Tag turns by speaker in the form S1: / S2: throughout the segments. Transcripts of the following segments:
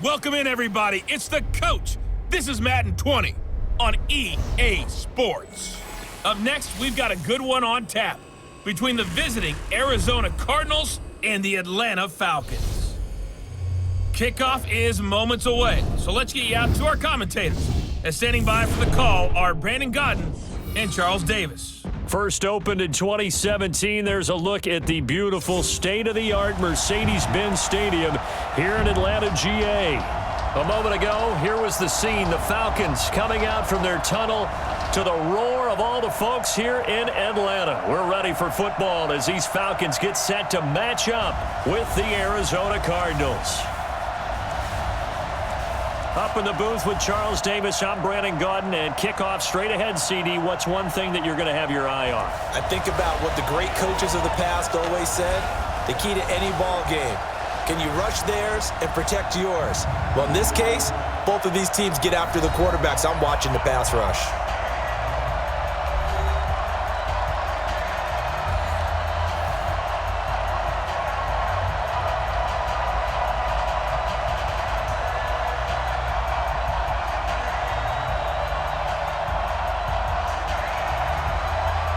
S1: Welcome in, everybody. It's the coach. This is Madden 20 on EA Sports. Up next, we've got a good one on tap between the visiting Arizona Cardinals and the Atlanta Falcons. Kickoff is moments away, so let's get you out to our commentators. And standing by for the call are Brandon Godden and Charles Davis.
S2: First opened in 2017, there's a look at the beautiful state-of-the-art Mercedes-Benz Stadium here in Atlanta, GA. A moment ago, here was the scene. The Falcons coming out from their tunnel to the roar of all the folks here in Atlanta. We're ready for football as these Falcons get set to match up with the Arizona Cardinals. Up in the booth with Charles Davis, I'm Brandon Godden, and kickoff straight ahead, CD. What's one thing that you're going to have your eye on?
S3: I think about what the great coaches of the past always said. The key to any ball game. Can you rush theirs and protect yours? Well, in this case, both of these teams get after the quarterbacks. I'm watching the pass rush.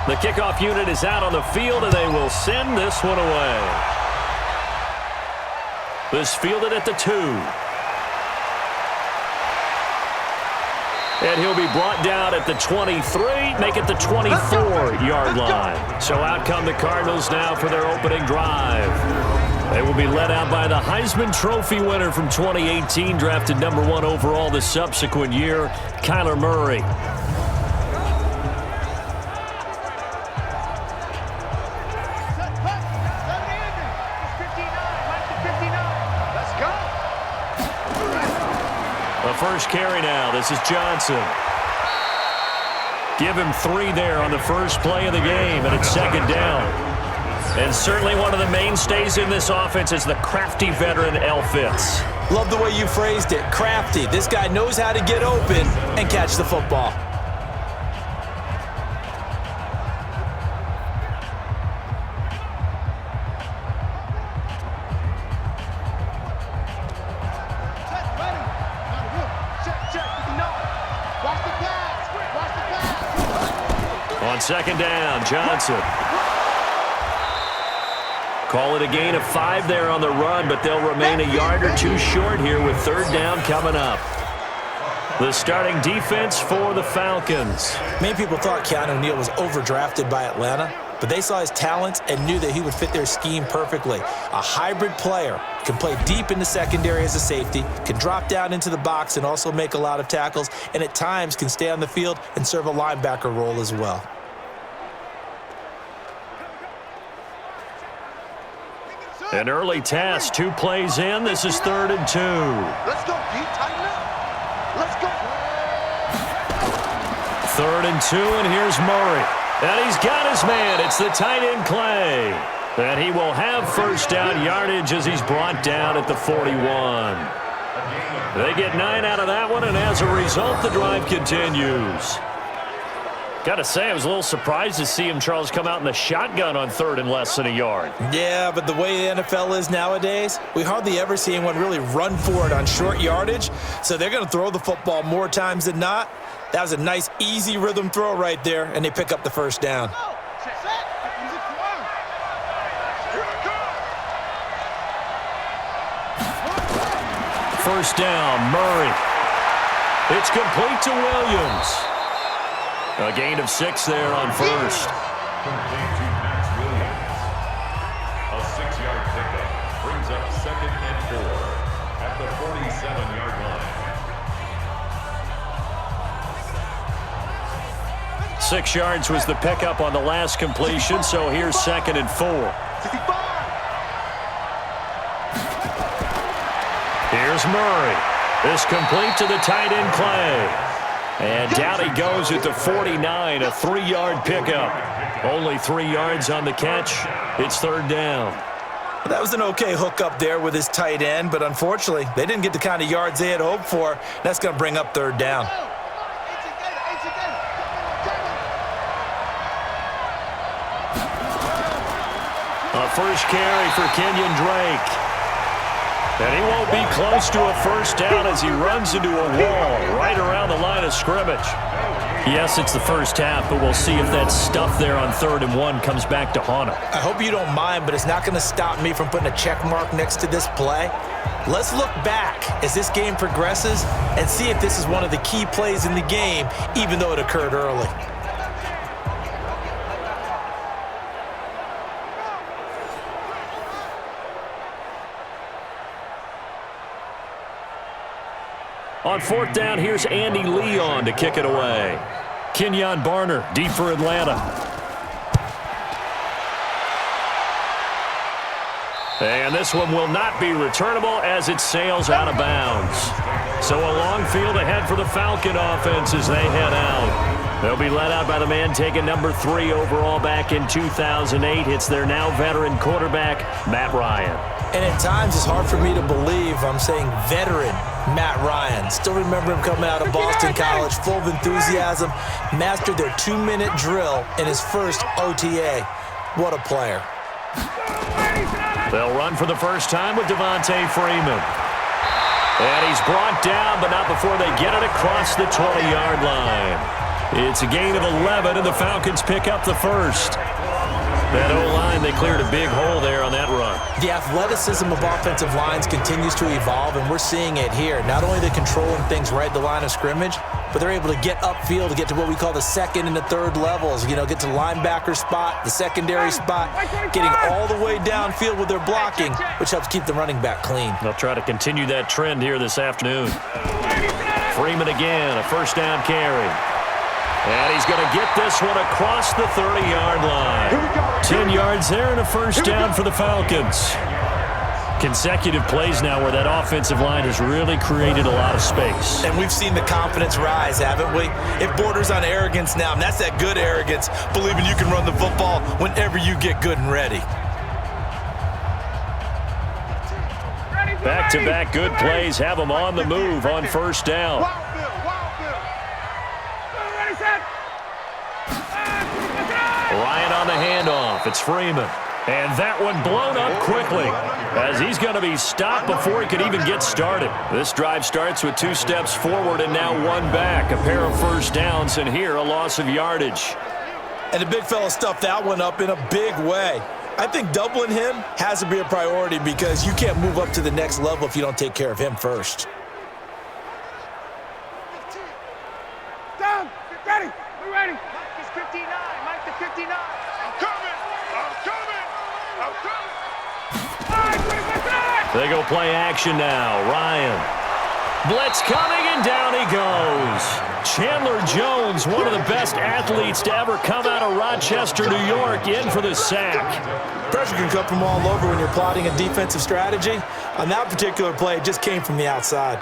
S2: The kickoff unit is out on the field, and they will send this one away. This fielded at the 2. And he'll be brought down at the 23, make it the 24-yard line. So out come the Cardinals now for their opening drive. They will be led out by the Heisman Trophy winner from 2018, drafted #1 overall the subsequent year, Kyler Murray. First carry now. This is Johnson. Give him 3 there on the first play of the game, and it's second down. And certainly one of the mainstays in this offense is the crafty veteran L. Fitz.
S3: Love the way you phrased it. Crafty. This guy knows how to get open and catch the football.
S2: On second down, Johnson. Call it a gain of 5 there on the run, but they'll remain a yard or 2 short here with third down coming up. The starting defense for the Falcons.
S3: Many people thought Keanu Neal was overdrafted by Atlanta, but they saw his talents and knew that he would fit their scheme perfectly. A hybrid player, can play deep in the secondary as a safety, can drop down into the box and also make a lot of tackles, and at times can stay on the field and serve a linebacker role as well.
S2: An early task, 2 plays in. This is 3rd and 2.
S4: Let's go, D. Tighten up. Let's go.
S2: 3rd and 2, and here's Murray. And he's got his man. It's the tight end, Clay. And he will have first down yardage as he's brought down at the 41. They get 9 out of that one, and as a result, the drive continues. Got to say, I was a little surprised to see him, Charles, come out in the shotgun on 3rd and less than a yard.
S3: Yeah, but the way the NFL is nowadays, we hardly ever see anyone really run for it on short yardage, so they're going to throw the football more times than not. That was a nice, easy rhythm throw right there, and they pick up the first down.
S2: First down, Murray. It's complete to Williams. A gain of 6 there on first.
S5: Complete to Max Williams. A 6-yard pickup brings up 2nd and 4 at the 47-yard line.
S2: 6 yards was the pickup on the last completion, so here's 2nd and 4. Here's Murray. This complete to the tight end, Clay. And down he goes at the 49, a 3-yard pickup. Only 3 yards on the catch. It's 3rd down.
S3: That was an okay hook up there with his tight end, but unfortunately, they didn't get the kind of yards they had hoped for. That's going to bring up 3rd down.
S2: A first carry for Kenyon Drake. And he won't be close to a first down as he runs into a wall right around the line of scrimmage. Yes, it's the first half, but we'll see if that stuff there on 3rd and 1 comes back to haunt him.
S3: I hope you don't mind, but it's not going to stop me from putting a check mark next to this play. Let's look back as this game progresses and see if this is one of the key plays in the game, even though it occurred early.
S2: On 4th down, here's Andy Leon to kick it away. Kenyon Barner, deep for Atlanta. And this one will not be returnable as it sails out of bounds. So a long field ahead for the Falcon offense as they head out. They'll be led out by the man taking number 3 overall back in 2008. It's their now veteran quarterback, Matt Ryan.
S3: And at times, it's hard for me to believe I'm saying veteran Matt Ryan. Still remember him coming out of Boston College, full of enthusiasm, mastered their 2-minute drill in his first OTA. What a player.
S2: They'll run for the first time with Devontae Freeman. And he's brought down, but not before they get it across the 20-yard line. It's a gain of 11, and the Falcons pick up the first. That O-line, they cleared a big hole there on that run.
S3: The athleticism of offensive lines continues to evolve, and we're seeing it here. Not only are they controlling things right at the line of scrimmage, but they're able to get upfield to get to what we call the 2nd and the 3rd levels. You know, get to the linebacker spot, the secondary spot, getting all the way downfield with their blocking, which helps keep the running back clean.
S2: They'll try to continue that trend here this afternoon. Freeman again, a first down carry. And he's going to get this one across the 30-yard line. 10 yards there and a first down for the Falcons. Consecutive plays now where that offensive line has really created a lot of space.
S3: And we've seen the confidence rise, haven't we? It borders on arrogance now, and that's that good arrogance, believing you can run the football whenever you get good and ready.
S2: Back-to-back good plays have them on the move on first down. Ryan on the handoff. It's Freeman. And that one blown up quickly as he's going to be stopped before he could even get started. This drive starts with 2 steps forward and now 1 back. A pair of first downs, and here a loss of yardage.
S3: And the big fella stuffed that one up in a big way. I think doubling him has to be a priority because you can't move up to the next level if you don't take care of him first.
S4: Down, get ready, we're ready. Mike is 59, Mike the 59. I'm coming, I'm coming, I'm coming.
S2: They go play action now. Ryan. Blitz coming, and down he goes. Chandler Jones, one of the best athletes to ever come out of Rochester, New York, in for the sack.
S3: Pressure can come from all over when you're plotting a defensive strategy. On that particular play, it just came from the outside.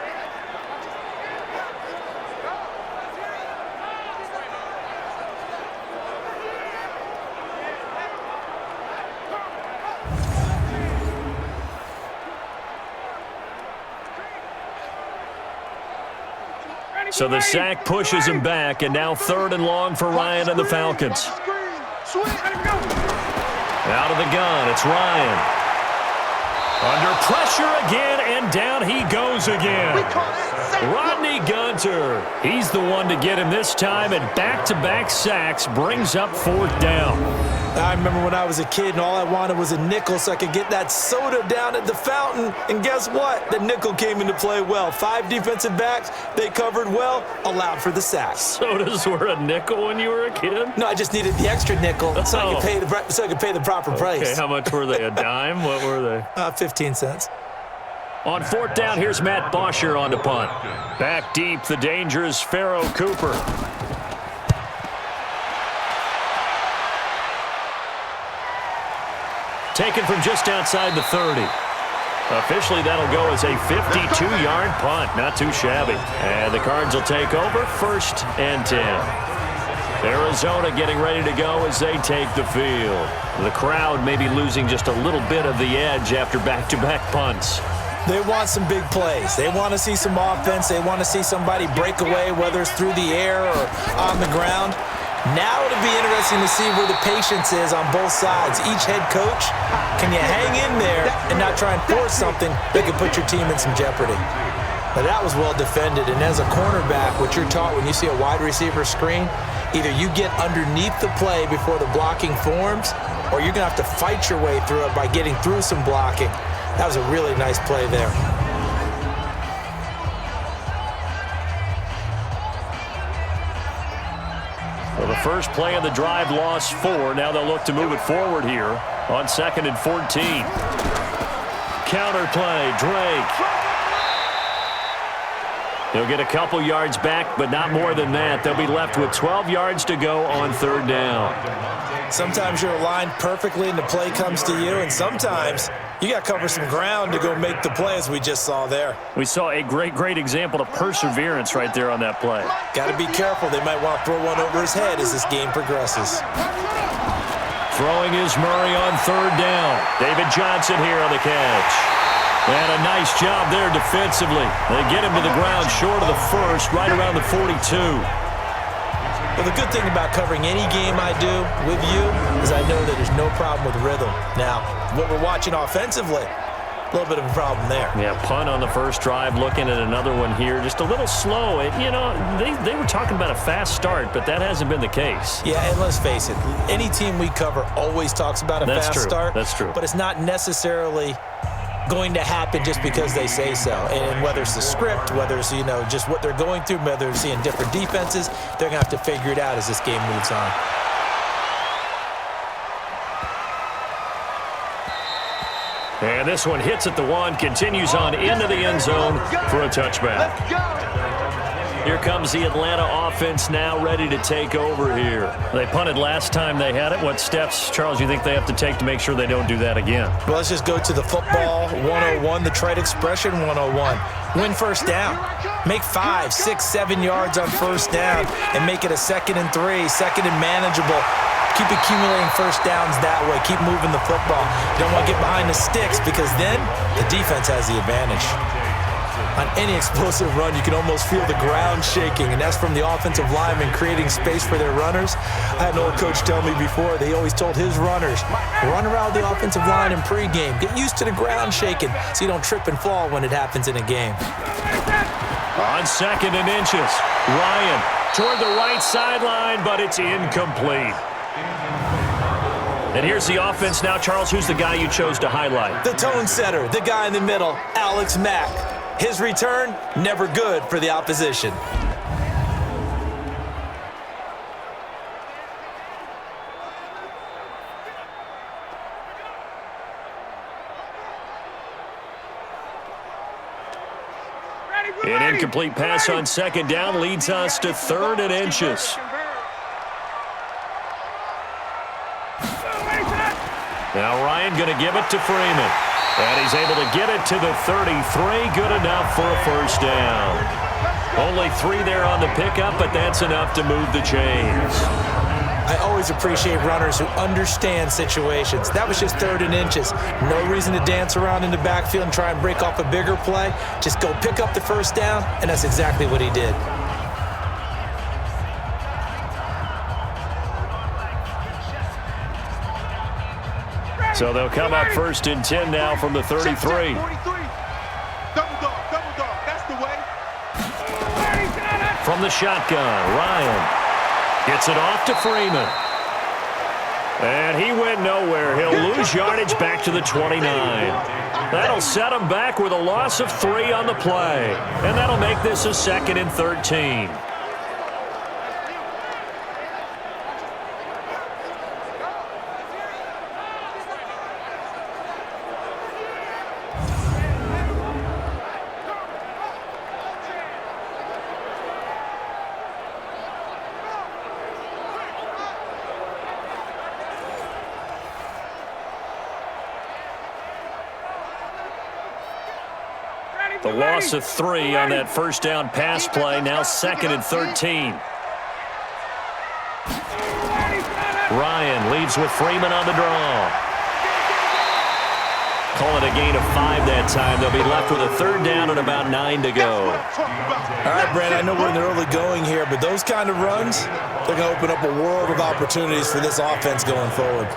S2: So the sack pushes him back, and now 3rd and long for Ryan and the Falcons. Out of the gun, it's Ryan. Under pressure again, and down he goes again. Rodney Gunter, he's the one to get him this time, and back-to-back sacks brings up 4th down.
S3: I remember when I was a kid and all I wanted was a nickel so I could get that soda down at the fountain. And guess what? The nickel came into play well. 5 defensive backs, they covered well, allowed for the sacks.
S2: Sodas were a nickel when you were a kid?
S3: No, I just needed the extra nickel so I could pay the proper price.
S2: Okay, how much were they? A dime? What were they?
S3: 15 cents.
S2: On 4th down, here's Matt Bosher on the punt. Back deep, the dangerous Pharaoh Cooper. Taken from just outside the 30. Officially, that'll go as a 52-yard punt. Not too shabby. And the Cards will take over 1st and 10. Arizona getting ready to go as they take the field. The crowd may be losing just a little bit of the edge after back-to-back punts.
S3: They want some big plays. They want to see some offense. They want to see somebody break away, whether it's through the air or on the ground. Now it'll be interesting to see where the patience is on both sides. Each head coach, can you hang in there and not try and force something that could put your team in some jeopardy? But that was well defended, and as a cornerback, what you're taught when you see a wide receiver screen, either you get underneath the play before the blocking forms, or you're going to have to fight your way through it by getting through some blocking. That was a really nice play there.
S2: Well, the first play of the drive lost 4. Now they'll look to move it forward here on 2nd and 14. Counter play, Drake. They'll get a couple yards back, but not more than that. They'll be left with 12 yards to go on 3rd down.
S3: Sometimes you're aligned perfectly and the play comes to you, and sometimes you got to cover some ground to go make the play, as we just saw there.
S2: We saw a great example of perseverance right there on that play.
S3: Got to be careful. They might want to throw one over his head as this game progresses.
S2: Throwing is Murray on 3rd down. David Johnson here on the catch. And a nice job there defensively. They get him to the ground short of the first, right around the 42.
S3: Well, the good thing about covering any game I do with you is I know that there's no problem with rhythm. Now, what we're watching offensively, a little bit of a problem there.
S2: Yeah, punt on the first drive, looking at another one here. Just a little slow. You know, they were talking about a fast start, but that hasn't been the case.
S3: Yeah, and let's face it, any team we cover always talks about a fast start.
S2: That's true.
S3: But it's not necessarily going to happen just because they say so. And whether it's the script, whether it's, you know, just what they're going through, whether they're seeing different defenses, they're going to have to figure it out as this game moves on.
S2: And this one hits at the 1, continues on into the end zone for a touchback. Here comes the Atlanta offense now ready to take over here. They punted last time they had it. What steps, Charles, you think they have to take to make sure they don't do that again?
S3: Well, let's just go to the football 101, the trade expression 101. Win first down. Make 5, 6, 7 yards on first down and make it a 2nd and 3, 2nd and manageable. Keep accumulating first downs that way. Keep moving the football. You don't want to get behind the sticks because then the defense has the advantage. On any explosive run, you can almost feel the ground shaking, and that's from the offensive linemen creating space for their runners. I had an old coach tell me before, they always told his runners, run around the offensive line in pregame. Get used to the ground shaking so you don't trip and fall when it happens in a game.
S2: On 2nd and inches, Ryan toward the right sideline, but it's incomplete. And here's the offense now. Charles, who's the guy you chose to highlight?
S3: The tone setter, the guy in the middle, Alex Mack. His return, never good for the opposition.
S2: An incomplete pass on 2nd down leads us to 3rd and inches. Now Ryan going to give it to Freeman. And he's able to get it to the 33. Good enough for a first down. Only 3 there on the pickup, but that's enough to move the chains.
S3: I always appreciate runners who understand situations. That was just 3rd and inches. No reason to dance around in the backfield and try and break off a bigger play. Just go pick up the first down, and that's exactly what he did.
S2: So they'll come up 1st and 10 now from the 33.
S4: Double dog, that's the way.
S2: From the shotgun, Ryan gets it off to Freeman. And he went nowhere. He'll lose yardage back to the 29. That'll set him back with a loss of 3 on the play. And that'll make this a 2nd and 13. The loss of 3 on that first down pass play, now 2nd and 13. Ryan leaves with Freeman on the draw. Call it a gain of 5 that time. They'll be left with a third down and about 9 to go.
S3: All right, Brandon, I know we're in the early going here, but those kind of runs, they're going to open up a world of opportunities for this offense going forward.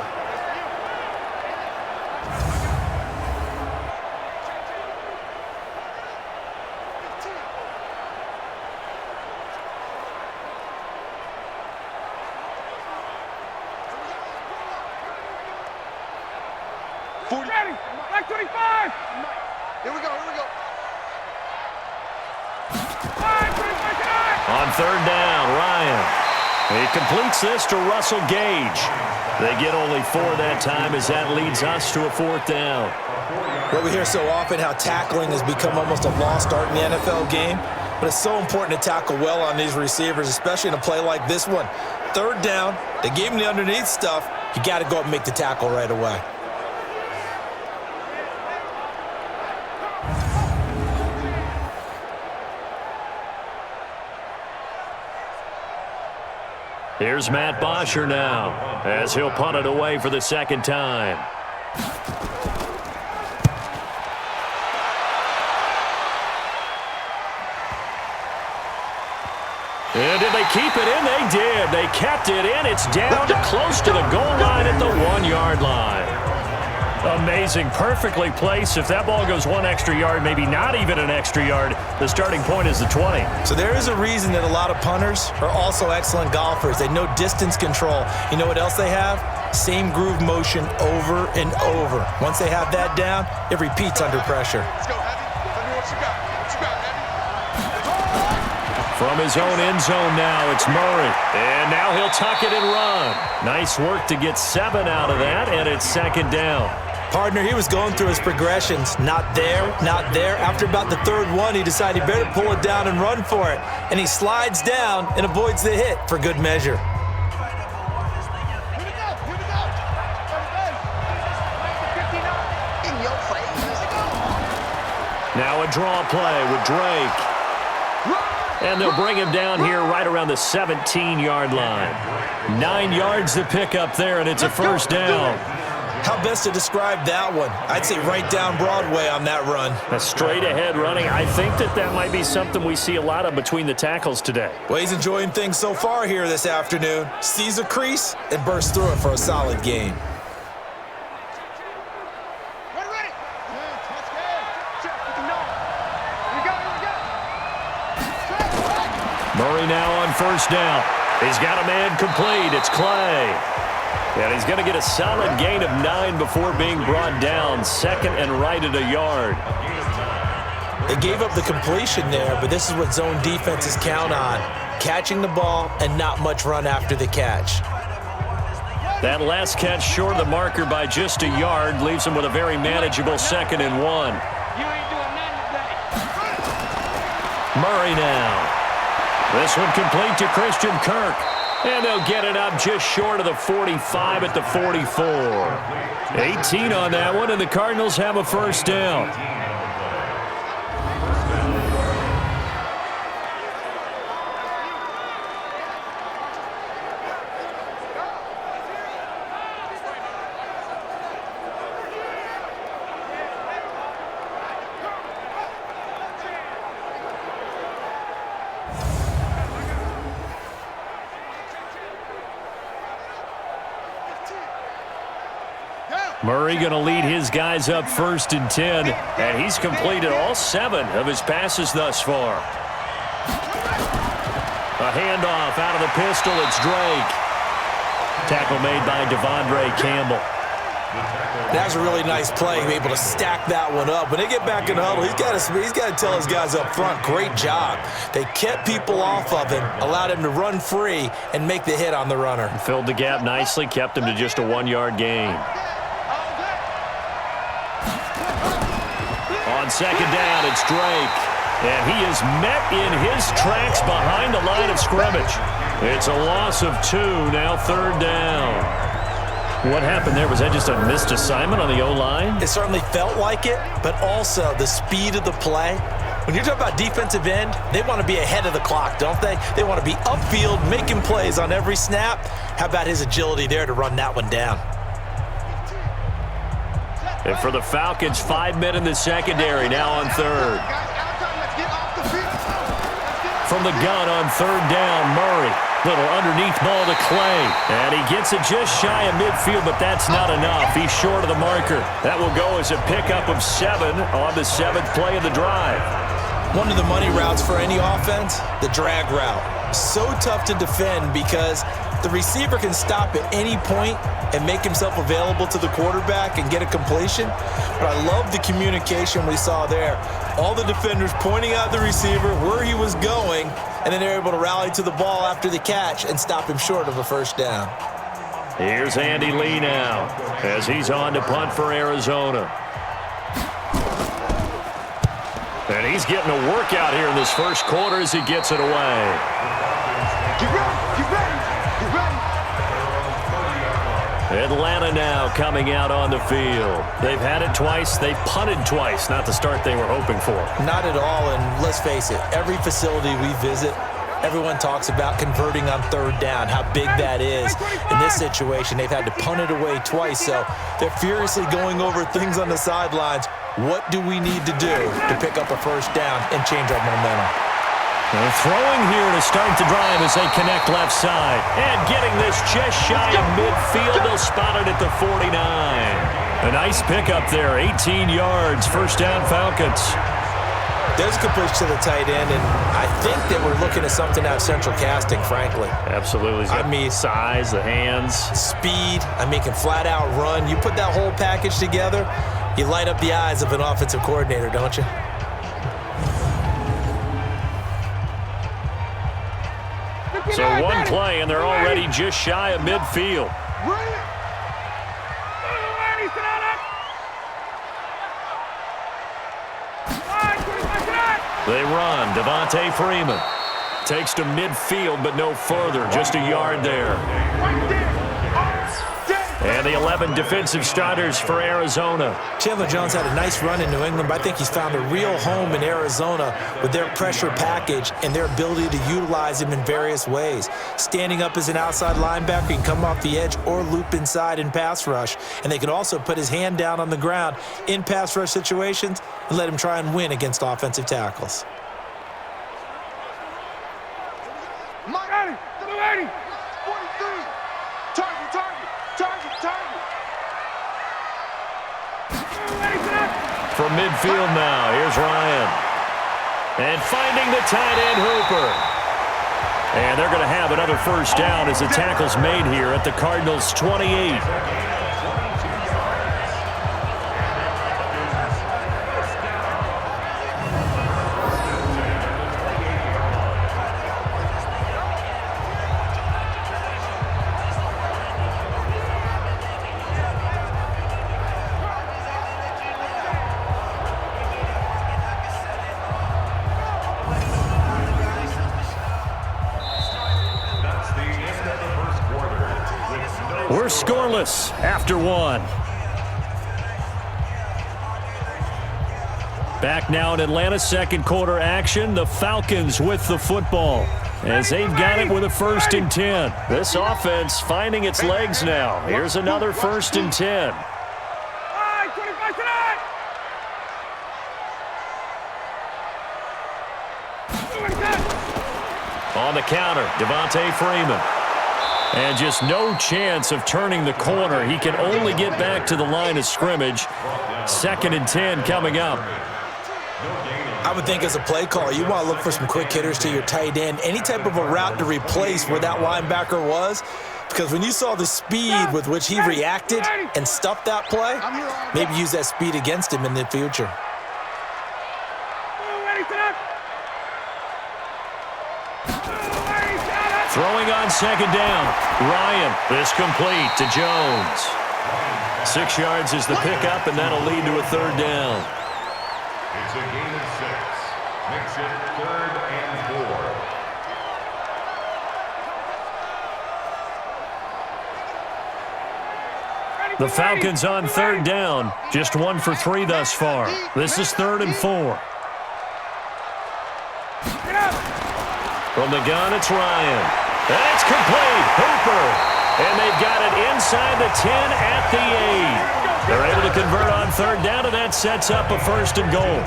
S4: Ready, back 25. Here we go, here we go. 5,
S2: On third down, Ryan. He completes this to Russell Gage. They get only 4 that time as that leads us to a 4th down.
S3: Well, we hear so often how tackling has become almost a lost art in the NFL game, but it's so important to tackle well on these receivers, especially in a play like this one. Third down, they gave him the underneath stuff. You got to go up and make the tackle right away.
S2: Here's Matt Bosher now as he'll punt it away for the second time. And did they keep it in? They did. They kept it in. It's down close to the goal line at the 1-yard line. Amazing. Perfectly placed. If that ball goes 1 extra yard, maybe not even an extra yard, the starting point is the 20.
S3: So there is a reason that a lot of punters are also excellent golfers. They know distance control. You know what else they have? Same groove motion over and over. Once they have that down, it repeats under pressure.
S4: Let's go, Heavy. Tell me what you got. What you got, Heavy?
S2: From his own end zone now, it's Murray. And now he'll tuck it and run. Nice work to get 7 out of that, and it's second down.
S3: Partner, he was going through his progressions. Not there, not there. After about the third one, he decided he better pull it down and run for it. And he slides down and avoids the hit for good measure.
S2: Now a draw play with Drake. And they'll bring him down here right around the 17-yard line. 9 yards to pick up there, and it's a first down.
S3: How best to describe that one? I'd say right down Broadway on that run.
S2: A straight-ahead running. I think that might be something we see a lot of between the tackles today.
S3: Well, he's enjoying things so far here this afternoon. Sees a crease and bursts through it for a solid gain.
S4: Ready. Check with the nose. Here we go.
S2: Murray now on first down. He's got a man complete. It's Clay. And he's going to get a solid gain of 9 before being brought down. Second and right at a yard.
S3: They gave up the completion there, but this is what zone defenses count on. Catching the ball and not much run after the catch.
S2: That last catch short of the marker by just a yard leaves him with a very manageable 2nd and 1.
S4: You ain't doing nothing today.
S2: Murray now. This one complete to Christian Kirk. And they'll get it up just short of the 45 at the 44. 18 on that one, and the Cardinals have a first down. Murray going to lead his guys up 1st and 10, and he's completed all 7 of his passes thus far. A handoff out of the pistol. It's Drake. Tackle made by Devondre Campbell.
S3: That was a really nice play, able to stack that one up. When they get back in the huddle, he's got to tell his guys up front, great job. They kept people off of him, allowed him to run free and make the hit on the runner.
S2: Filled the gap nicely, kept him to just a 1-yard gain. On second down, it's Drake. And he is met in his tracks behind the line of scrimmage. It's a loss of 2, now 3rd down. What happened there? Was that just a missed assignment on the O-line?
S3: It certainly felt like it, but also the speed of the play. When you're talking about defensive end, they want to be ahead of the clock, don't they? They want to be upfield, making plays on every snap. How about his agility there to run that one down?
S2: And for the Falcons, 5 men in the secondary, now on third. From the gun on third down, Murray. Little underneath ball to Clay. And he gets it just shy of midfield, but that's not enough. He's short of the marker. That will go as a pickup of 7 on the 7th play of the drive.
S3: One of the money routes for any offense, the drag route. So tough to defend because the receiver can stop at any point and make himself available to the quarterback and get a completion. But I love the communication we saw there. All the defenders pointing out the receiver, where he was going, and then they're able to rally to the ball after the catch and stop him short of a first down.
S2: Here's Andy Lee now as he's on to punt for Arizona. And he's getting a workout here in this first quarter as he gets it away.
S4: Get ready, get ready, get ready.
S2: Atlanta now coming out on the field. They've had it twice. They've punted twice. Not the start they were hoping for.
S3: Not at all, and let's face it, every facility we visit, everyone talks about converting on third down, how big that is. In this situation, they've had to punt it away twice, so they're furiously going over things on the sidelines. What do we need to do to pick up a first down and change our momentum?
S2: They're throwing here to start the drive as they connect left side. And getting this just shy of midfield. They'll spot it at the 49. A nice pickup there, 18 yards, first down Falcons.
S3: There's a completion to the tight end, and I think that we're looking at something out of central casting, frankly.
S2: Absolutely.
S3: I mean,
S2: size, the hands.
S3: Speed, can flat out run. You put that whole package together, you light up the eyes of an offensive coordinator, don't you?
S2: So one play, and they're already just shy of midfield. They run. Devontae Freeman takes to midfield, but no further. Just a yard there. And the 11 defensive starters for Arizona.
S3: Chandler Jones had a nice run in New England, but I think he's found a real home in Arizona with their pressure package and their ability to utilize him in various ways. Standing up as an outside linebacker, he can come off the edge or loop inside in pass rush. And they can also put his hand down on the ground in pass rush situations and let him try and win against offensive tackles.
S2: From midfield now, here's Ryan. And finding the tight end, Hooper. And they're going to have another first down as the tackle's made here at the Cardinals' 28. We're scoreless after one. Back now in Atlanta, second quarter action. The Falcons with the football as they've got it with a 1st and 10. This offense finding its legs now. Here's another 1st and 10. On the counter, Devontae Freeman. And just no chance of turning the corner. He can only get back to the line of scrimmage. 2nd and 10 coming up.
S3: I would think as a play caller, you want to look for some quick hitters to your tight end. Any type of a route to replace where that linebacker was. Because when you saw the speed with which he reacted and stuffed that play, maybe use that speed against him in the future.
S2: Throwing on 2nd down. Ryan, this complete to Jones. 6 yards is the pickup, and that'll lead to a 3rd down.
S5: It's a gain of 6. Makes it 3rd and 4.
S2: The Falcons on 3rd down. Just 1 for 3 thus far. This is 3rd and 4. From the gun, it's Ryan. That's complete. Hooper. And they've got it inside the 10 at the 8. They're able to convert on third down, and that sets up a first and goal.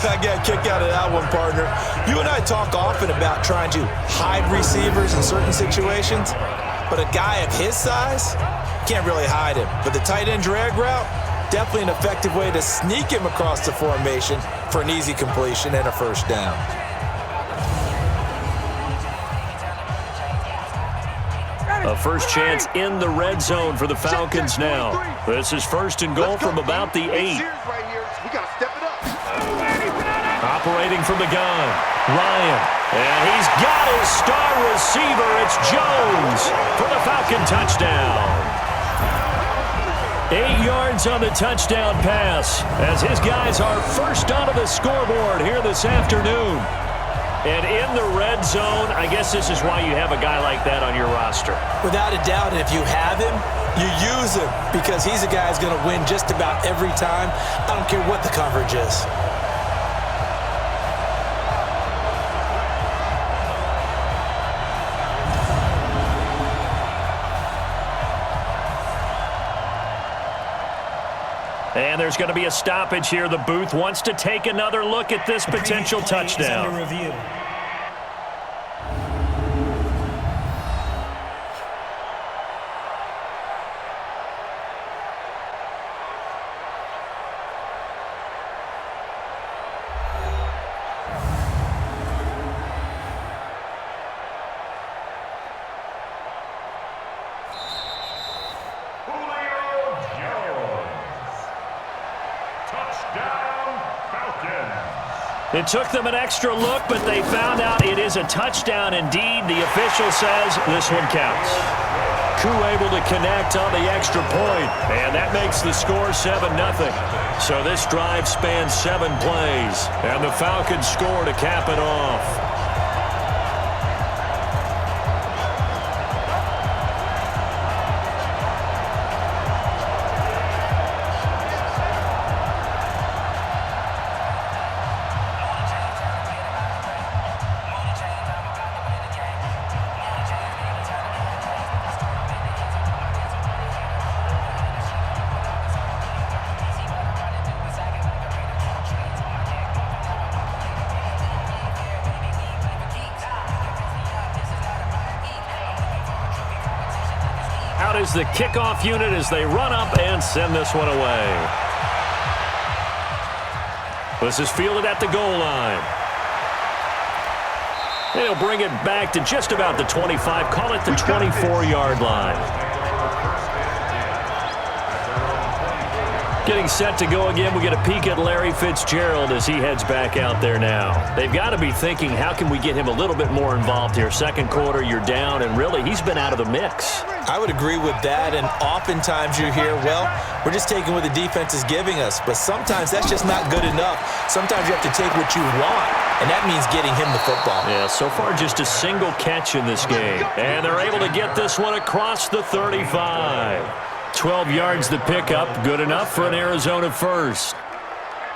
S3: I got a kick out of that one, partner. You and I talk often about trying to hide receivers in certain situations, but a guy of his size, can't really hide him. But the tight end drag route, definitely an effective way to sneak him across the formation for an easy completion and a first down.
S2: A first chance in the red zone for the Falcons now. This is first and goal from about the 8. Operating from the gun, Ryan. And he's got his star receiver. It's Jones for the Falcon touchdown. 8 yards on the touchdown pass as his guys are first onto the scoreboard here this afternoon. And in the red zone, I guess this is why you have a guy like that on your roster.
S3: Without a doubt, if you have him, you use him because he's a guy who's going to win just about every time. I don't care what the coverage is.
S2: And there's going to be a stoppage here. The booth wants to take another look at this potential touchdown.
S6: Under review.
S2: It took them an extra look, but they found out it is a touchdown indeed. The official says this one counts. Koo able to connect on the extra point, and that makes the score 7-0. So this drive spans 7 plays, and the Falcons score to cap it off. Out is the kickoff unit as they run up and send this one away. This is fielded at the goal line. They'll bring it back to just about the 25, call it the 24-yard line. Getting set to go again, we get a peek at Larry Fitzgerald as he heads back out there now. They've got to be thinking, how can we get him a little bit more involved here? Second quarter, you're down, and really, he's been out of the mix.
S3: I would agree with that, and oftentimes you hear, well, we're just taking what the defense is giving us, but sometimes that's just not good enough. Sometimes you have to take what you want, and that means getting him the football.
S2: Yeah, so far just a single catch in this game, and they're able to get this one across the 35. 12 yards to pick up, good enough for an Arizona first.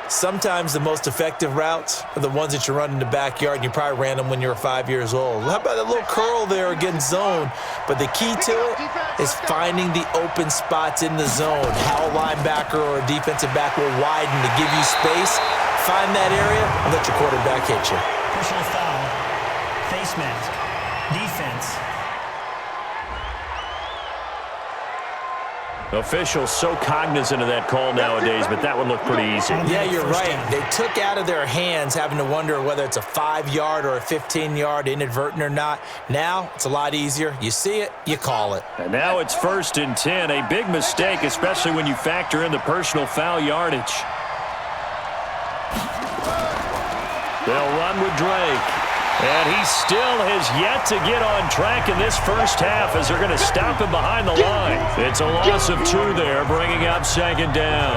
S3: Sometimes the most effective routes are the ones that you run in the backyard, and you probably ran them when you were 5 years old. How about that little curl there against zone? But the key to it is finding the open spots in the zone. How a linebacker or a defensive back will widen to give you space. Find that area and let your quarterback hit you.
S6: Personal foul. Face mask. Defense.
S2: Officials so cognizant of that call nowadays, but that would look pretty easy.
S3: Yeah, you're right. They took out of their hands having to wonder whether it's a 5-yard or a 15-yard, inadvertent or not. Now, it's a lot easier. You see it, you call it.
S2: And now it's 1st and 10. A big mistake, especially when you factor in the personal foul yardage. They'll run with Drake. And he still has yet to get on track in this first half as they're going to stop him behind the line. It's a loss of 2 there, bringing up 2nd down.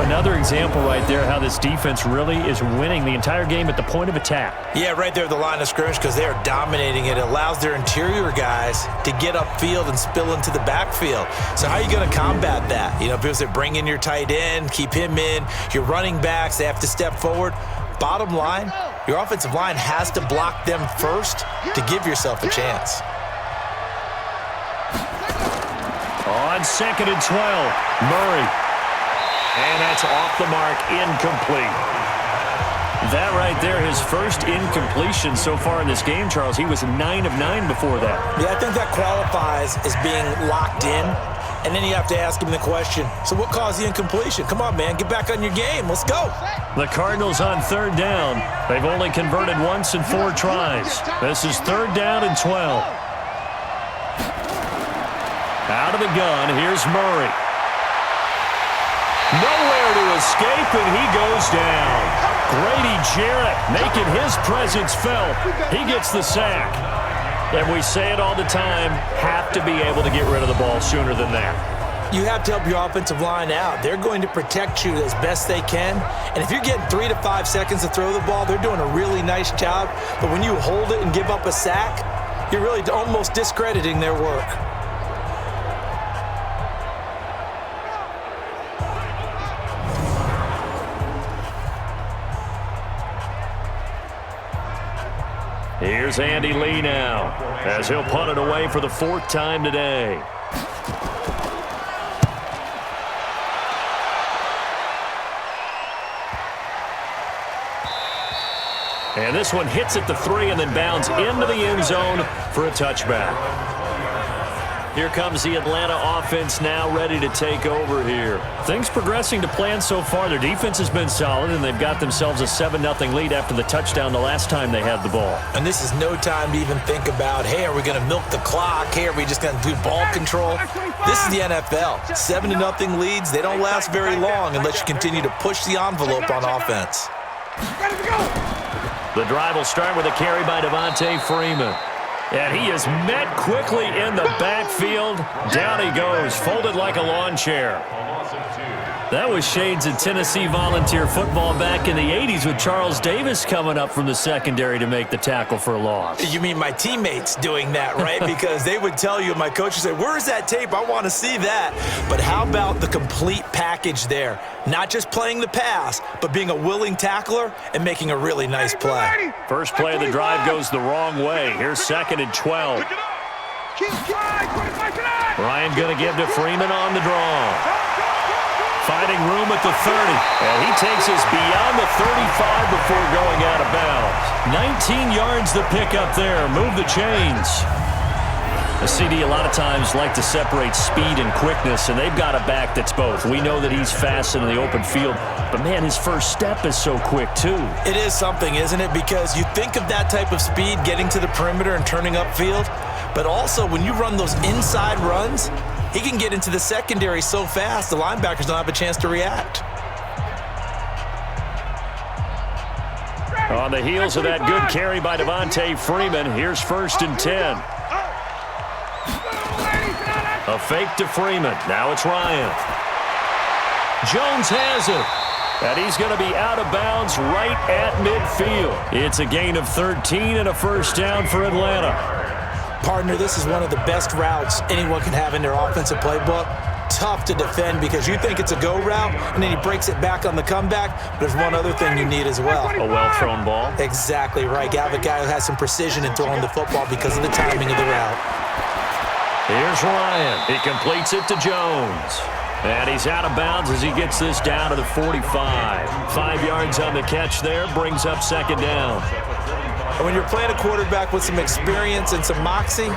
S1: Another example right there how this defense really is winning the entire game at the point of attack.
S3: Yeah, right there at the line of scrimmage because they are dominating it. It allows their interior guys to get upfield and spill into the backfield. So how are you going to combat that? You know, because they bring in your tight end, keep him in. Your running backs, they have to step forward. Bottom line, your offensive line has to block them first to give yourself a chance.
S2: On 2nd and 12, Murray. And that's off the mark, incomplete. That right there, his first incompletion so far in this game, Charles. He was 9 of 9 before that.
S3: Yeah, I think that qualifies as being locked in. And then you have to ask him the question, so what caused the incompletion? Come on, man, get back on your game. Let's go.
S2: The Cardinals on 3rd down. They've only converted once in 4 tries. This is 3rd down and 12. Out of the gun, here's Murray. Nowhere to escape, and he goes down. Grady Jarrett making his presence felt. He gets the sack. And we say it all the time, have to be able to get rid of the ball sooner than that.
S3: You have to help your offensive line out. They're going to protect you as best they can. And if you're getting 3 to 5 seconds to throw the ball, they're doing a really nice job. But when you hold it and give up a sack, you're really almost discrediting their work.
S2: Here's Andy Lee now, as he'll punt it away for the 4th time today. And this one hits at the 3 and then bounds into the end zone for a touchback. Here comes the Atlanta offense now ready to take over here. Things progressing to plan so far. Their defense has been solid, and they've got themselves a 7-0 lead after the touchdown the last time they had the ball.
S3: And this is no time to even think about, hey, are we going to milk the clock? Hey, are we just going to do ball control? This is the NFL. 7-0 leads, they don't last very long unless you continue to push the envelope on offense.
S2: The drive will start with a carry by Devontae Freeman. And he is met quickly in the backfield. Down he goes, folded like a lawn chair. That was shades of Tennessee volunteer football back in the 80s with Charles Davis coming up from the secondary to make the tackle for a loss.
S3: You mean my teammates doing that, right? Because they would tell you, my coach would say, where's that tape? I want to see that. But how about the complete package there? Not just playing the pass, but being a willing tackler and making a really nice play.
S2: First play of the drive goes the wrong way. Here's 2nd and 12. Ryan going to give to Freeman on the draw. Finding room at the 30, and he takes us beyond the 35 before going out of bounds. 19 yards to pick up there. Move the chains. The CD a lot of times like to separate speed and quickness, and they've got a back that's both. We know that he's fast in the open field, but, man, his first step is so quick, too.
S3: It is something, isn't it? Because you think of that type of speed getting to the perimeter and turning upfield, but also when you run those inside runs, he can get into the secondary so fast, the linebackers don't have a chance to react.
S2: On the heels of that good carry by Devontae Freeman, here's 1st and 10. A fake to Freeman. Now it's Ryan. Jones has it. And he's going to be out of bounds right at midfield. It's a gain of 13 and a first down for Atlanta.
S3: Partner, this is one of the best routes anyone can have in their offensive playbook. Tough to defend because you think it's a go route, and then he breaks it back on the comeback. But there's one other thing you need as well.
S2: A well-thrown ball.
S3: Exactly right. You have a guy who has some precision in throwing the football because of the timing of the route.
S2: Here's Ryan. He completes it to Jones. And he's out of bounds as he gets this down to the 45. 5 yards on the catch there, brings up 2nd down.
S3: And when you're playing a quarterback with some experience and some moxie,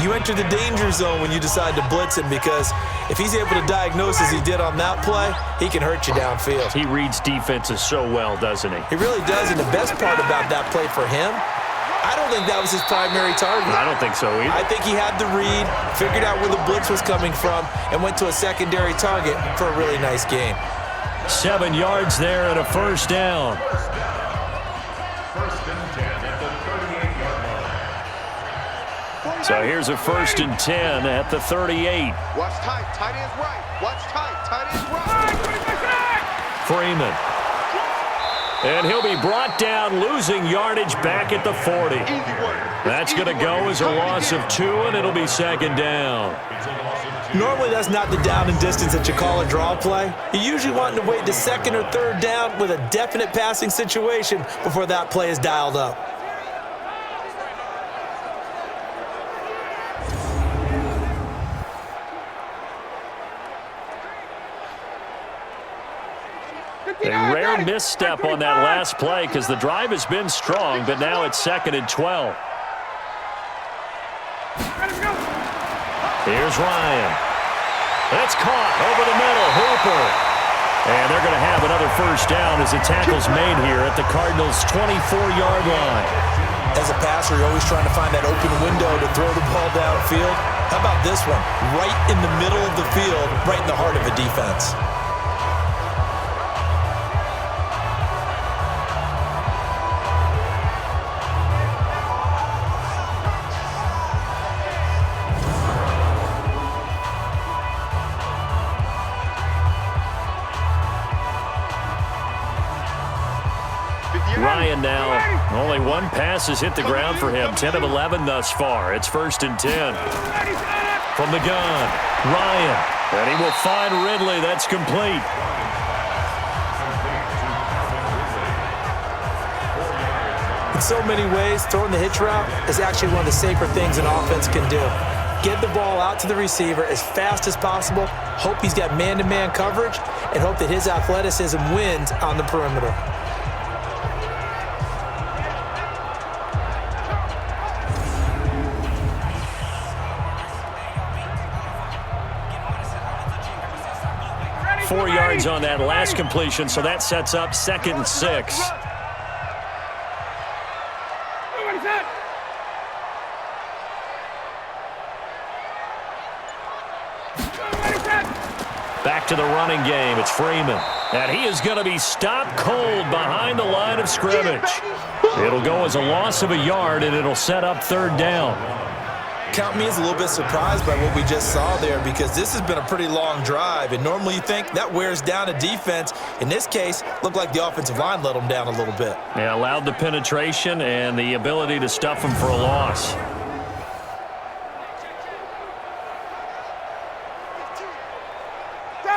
S3: you enter the danger zone when you decide to blitz him, because if he's able to diagnose as he did on that play, he can hurt you downfield.
S2: He reads defenses so well, doesn't he?
S3: He really does, and the best part about that play for him, I don't think that was his primary target.
S2: I don't think so either.
S3: I think he had the read, figured out where the blitz was coming from, and went to a secondary target for a really nice gain.
S2: 7 yards there and a first down. So here's a 1st and 10 at the 38.
S4: Watch tight, tight ends right. Watch tight, tight ends right.
S2: Freeman. And he'll be brought down, losing yardage back at the 40. That's going to go as a loss of 2, and it'll be 2nd down.
S3: Normally that's not the down and distance that you call a draw play. You're usually wanting to wait to 2nd or 3rd down with a definite passing situation before that play is dialed up.
S2: A rare misstep on that last play because the drive has been strong, but now it's 2nd and 12. Here's Ryan. That's caught over the middle. Hooper. And they're going to have another first down as the tackle's made here at the Cardinals' 24-yard line.
S3: As a passer, you're always trying to find that open window to throw the ball downfield. How about this one? Right in the middle of the field, right in the heart of a defense.
S2: Ryan now, only one pass has hit the ground for him. 10 of 11 thus far. It's 1st and 10. From the gun, Ryan. And he will find Ridley. That's complete.
S3: In so many ways, throwing the hitch route is actually one of the safer things an offense can do. Get the ball out to the receiver as fast as possible, hope he's got man-to-man coverage, and hope that his athleticism wins on the perimeter.
S2: Four yards on that last completion, so that sets up 2nd and 6. Back to the running game. It's Freeman. And he is going to be stopped cold behind the line of scrimmage. It'll go as a loss of a yard, and it'll set up 3rd down.
S3: Count me as a little bit surprised by what we just saw there because this has been a pretty long drive, and normally you think that wears down a defense. In this case, looked like the offensive line let them down a little bit.
S2: Yeah, allowed the penetration and the ability to stuff them for a loss.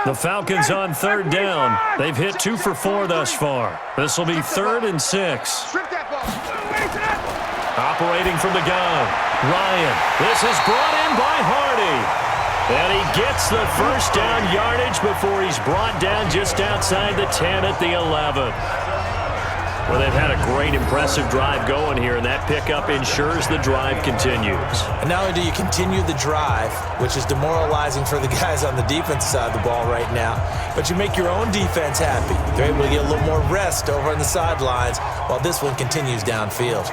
S2: The Falcons on 3rd down. They've hit 2 for 4 thus far. This will be 3rd and 6. Operating from the gun, Ryan. This is brought in by Hardy. And he gets the first down yardage before he's brought down just outside the 10 at the 11. Well, they've had a great, impressive drive going here, and that pickup ensures the drive continues.
S3: And not only do you continue the drive, which is demoralizing for the guys on the defensive side of the ball right now, but you make your own defense happy. They're able to get a little more rest over on the sidelines while this one continues downfield.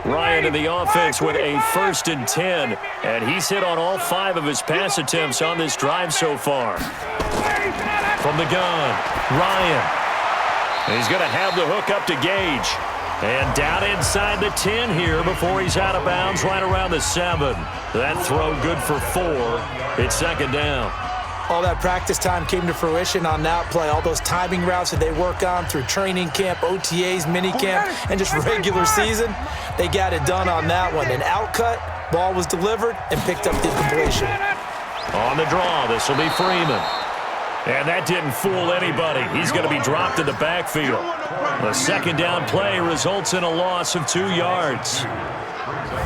S2: Ryan in the offense with a 1st and 10, and he's hit on all 5 of his pass attempts on this drive so far. From the gun, Ryan. He's going to have the hook up to Gage. And down inside the 10 here before he's out of bounds right around the 7. That throw good for 4. It's 2nd down.
S3: All that practice time came to fruition on that play. All those timing routes that they work on through training camp, OTAs, minicamp, and just regular season, they got it done on that one. An outcut, ball was delivered, and picked up the completion.
S2: On the draw, this will be Freeman. And that didn't fool anybody. He's going to be dropped in the backfield. The 2nd down play results in a loss of 2 yards.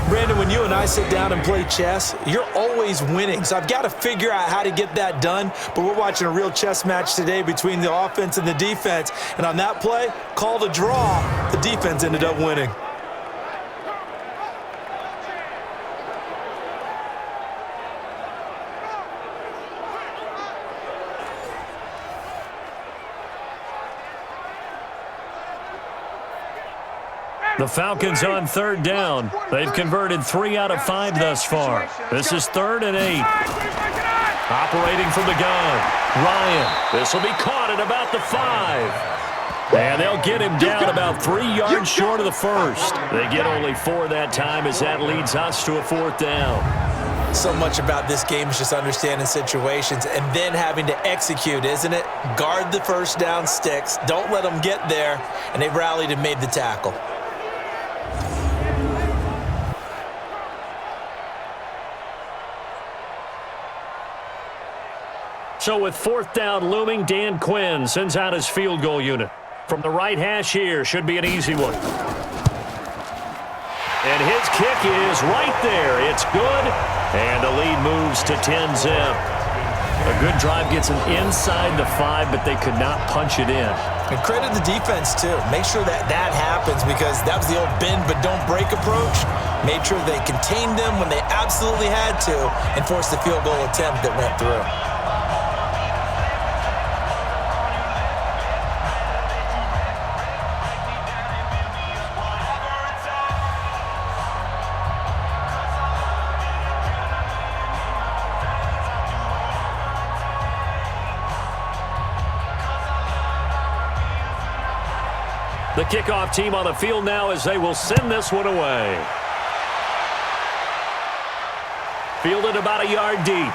S3: Brandon, when you and I sit down and play chess, you're always winning. So I've got to figure out how to get that done. But we're watching a real chess match today between the offense and the defense. And on that play, called a draw, the defense ended up winning.
S2: The Falcons on 3rd down. They've converted 3 out of 5 thus far. This is 3rd and 8. Operating from the gun, Ryan. This will be caught at about the 5. And they'll get him down about 3 yards short of the 1st. They get only 4 that time as that leads us to a 4th down.
S3: So much about this game is just understanding situations and then having to execute, isn't it? Guard the 1st down sticks. Don't let them get there. And they rallied and made the tackle.
S2: So with 4th down looming, Dan Quinn sends out his field goal unit. From the right hash here, should be an easy one. And his kick is right there. It's good, and the lead moves to 10-zip. A good drive gets them inside the 5, but they could not punch it in.
S3: And credit the defense, too. Make sure that happens, because that was the old bend but don't break approach. Made sure they contained them when they absolutely had to and forced the field goal attempt that went through.
S2: The kickoff team on the field now as they will send this one away. Fielded about a yard deep.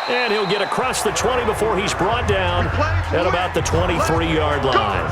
S2: And he'll get across the 20 before he's brought down at about the 23-yard line.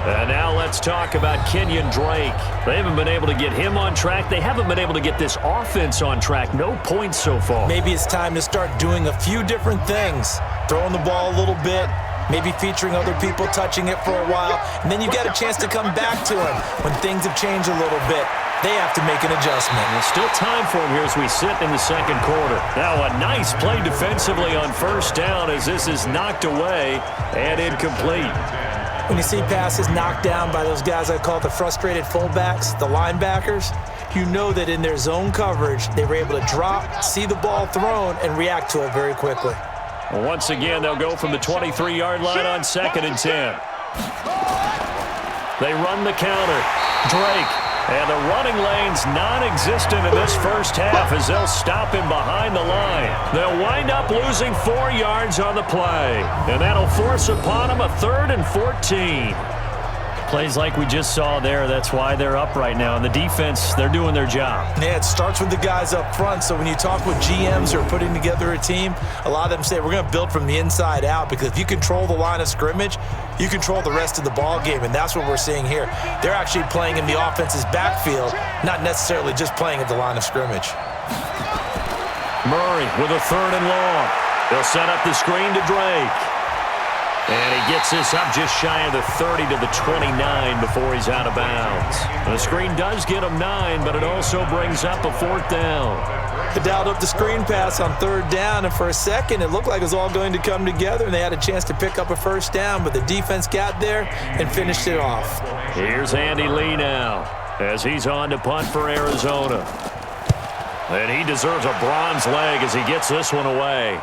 S2: And now let's talk about Kenyon Drake. They haven't been able to get him on track. They haven't been able to get this offense on track. No points so far.
S3: Maybe it's time to start doing a few different things. Throwing the ball a little bit, maybe featuring other people touching it for a while, and then you get a chance to come back to him when things have changed a little bit. They have to make an adjustment.
S2: There's still time for him here as we sit in the second quarter. Now a nice play defensively on first down as this is knocked away and incomplete.
S3: When you see passes knocked down by those guys I call the frustrated fullbacks, the linebackers, you know that in their zone coverage, they were able to drop, see the ball thrown, and react to it very quickly.
S2: Well, once again, they'll go from the 23-yard line on 2nd and 10. They run the counter. Drake. And the running lane's non-existent in this first half as they'll stop him behind the line. They'll wind up losing 4 yards on the play. And that'll force upon him a 3rd and 14. Plays like we just saw there, that's why they're up right now. And the defense, they're doing their job.
S3: Yeah, it starts with the guys up front. So when you talk with GMs who are putting together a team, a lot of them say we're going to build from the inside out, because if you control the line of scrimmage, you control the rest of the ball game, and that's what we're seeing here. They're actually playing in the offense's backfield, not necessarily just playing at the line of scrimmage.
S2: Murray with a 3rd and long. They'll set up the screen to Drake. And he gets this up just shy of the 30 to the 29 before he's out of bounds. The screen does get him 9, but it also brings up a 4th down.
S3: They dialed up the screen pass on 3rd down, and for a second it looked like it was all going to come together, and they had a chance to pick up a 1st down, but the defense got there and finished it off.
S2: Here's Andy Lee now as he's on to punt for Arizona. And he deserves a bronze leg as he gets this one away.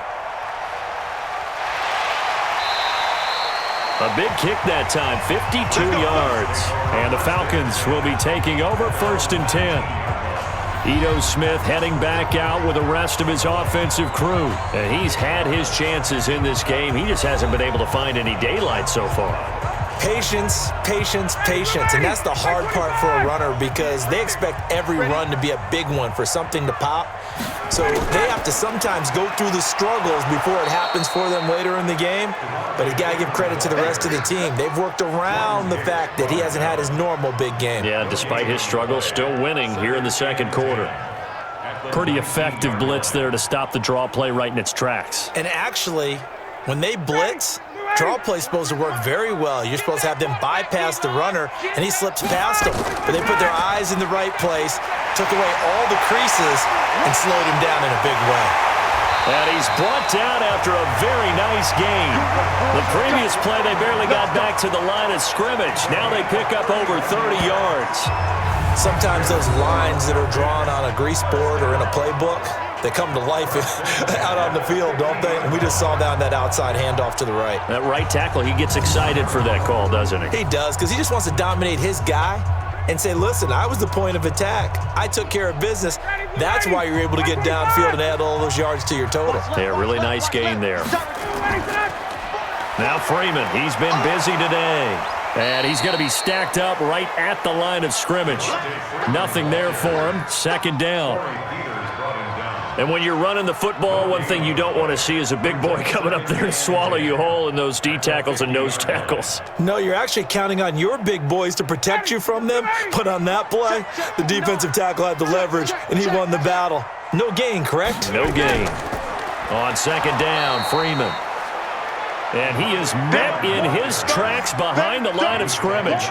S2: A big kick that time, 52 yards. And the Falcons will be taking over 1st and 10. Ito Smith heading back out with the rest of his offensive crew. And he's had his chances in this game. He just hasn't been able to find any daylight so far.
S3: Patience, patience, patience. And that's the hard part for a runner, because they expect every run to be a big one for something to pop. So they have to sometimes go through the struggles before it happens for them later in the game. But you got to give credit to the rest of the team. They've worked around the fact that he hasn't had his normal big game.
S2: Yeah, despite his struggles, still winning here in the second quarter. Pretty effective blitz there to stop the draw play right in its tracks.
S3: And actually, when they blitz, draw play's supposed to work very well. You're supposed to have them bypass the runner, and he slips past them. But they put their eyes in the right place, took away all the creases, and slowed him down in a big way.
S2: And he's brought down after a very nice gain. The previous play, they barely got back to the line of scrimmage. Now they pick up over 30 yards.
S3: Sometimes those lines that are drawn on a grease board or in a playbook, they come to life out on the field, don't they? And we just saw down that outside handoff to the right.
S2: That right tackle, he gets excited for that call, doesn't he?
S3: He does, because he just wants to dominate his guy and say, listen, I was the point of attack. I took care of business. That's why you're able to get downfield and add all those yards to your total.
S2: Yeah, really nice gain there. Now Freeman, he's been busy today. And he's going to be stacked up right at the line of scrimmage. Nothing there for him. 2nd down. And when you're running the football, one thing you don't want to see is a big boy coming up there and swallow you whole in those D tackles and nose tackles.
S3: No, you're actually counting on your big boys to protect you from them. But on that play, the defensive tackle had the leverage, and he won the battle. No gain, correct?
S2: No gain. On 2nd down, Freeman. And he is met in his tracks behind the line of scrimmage.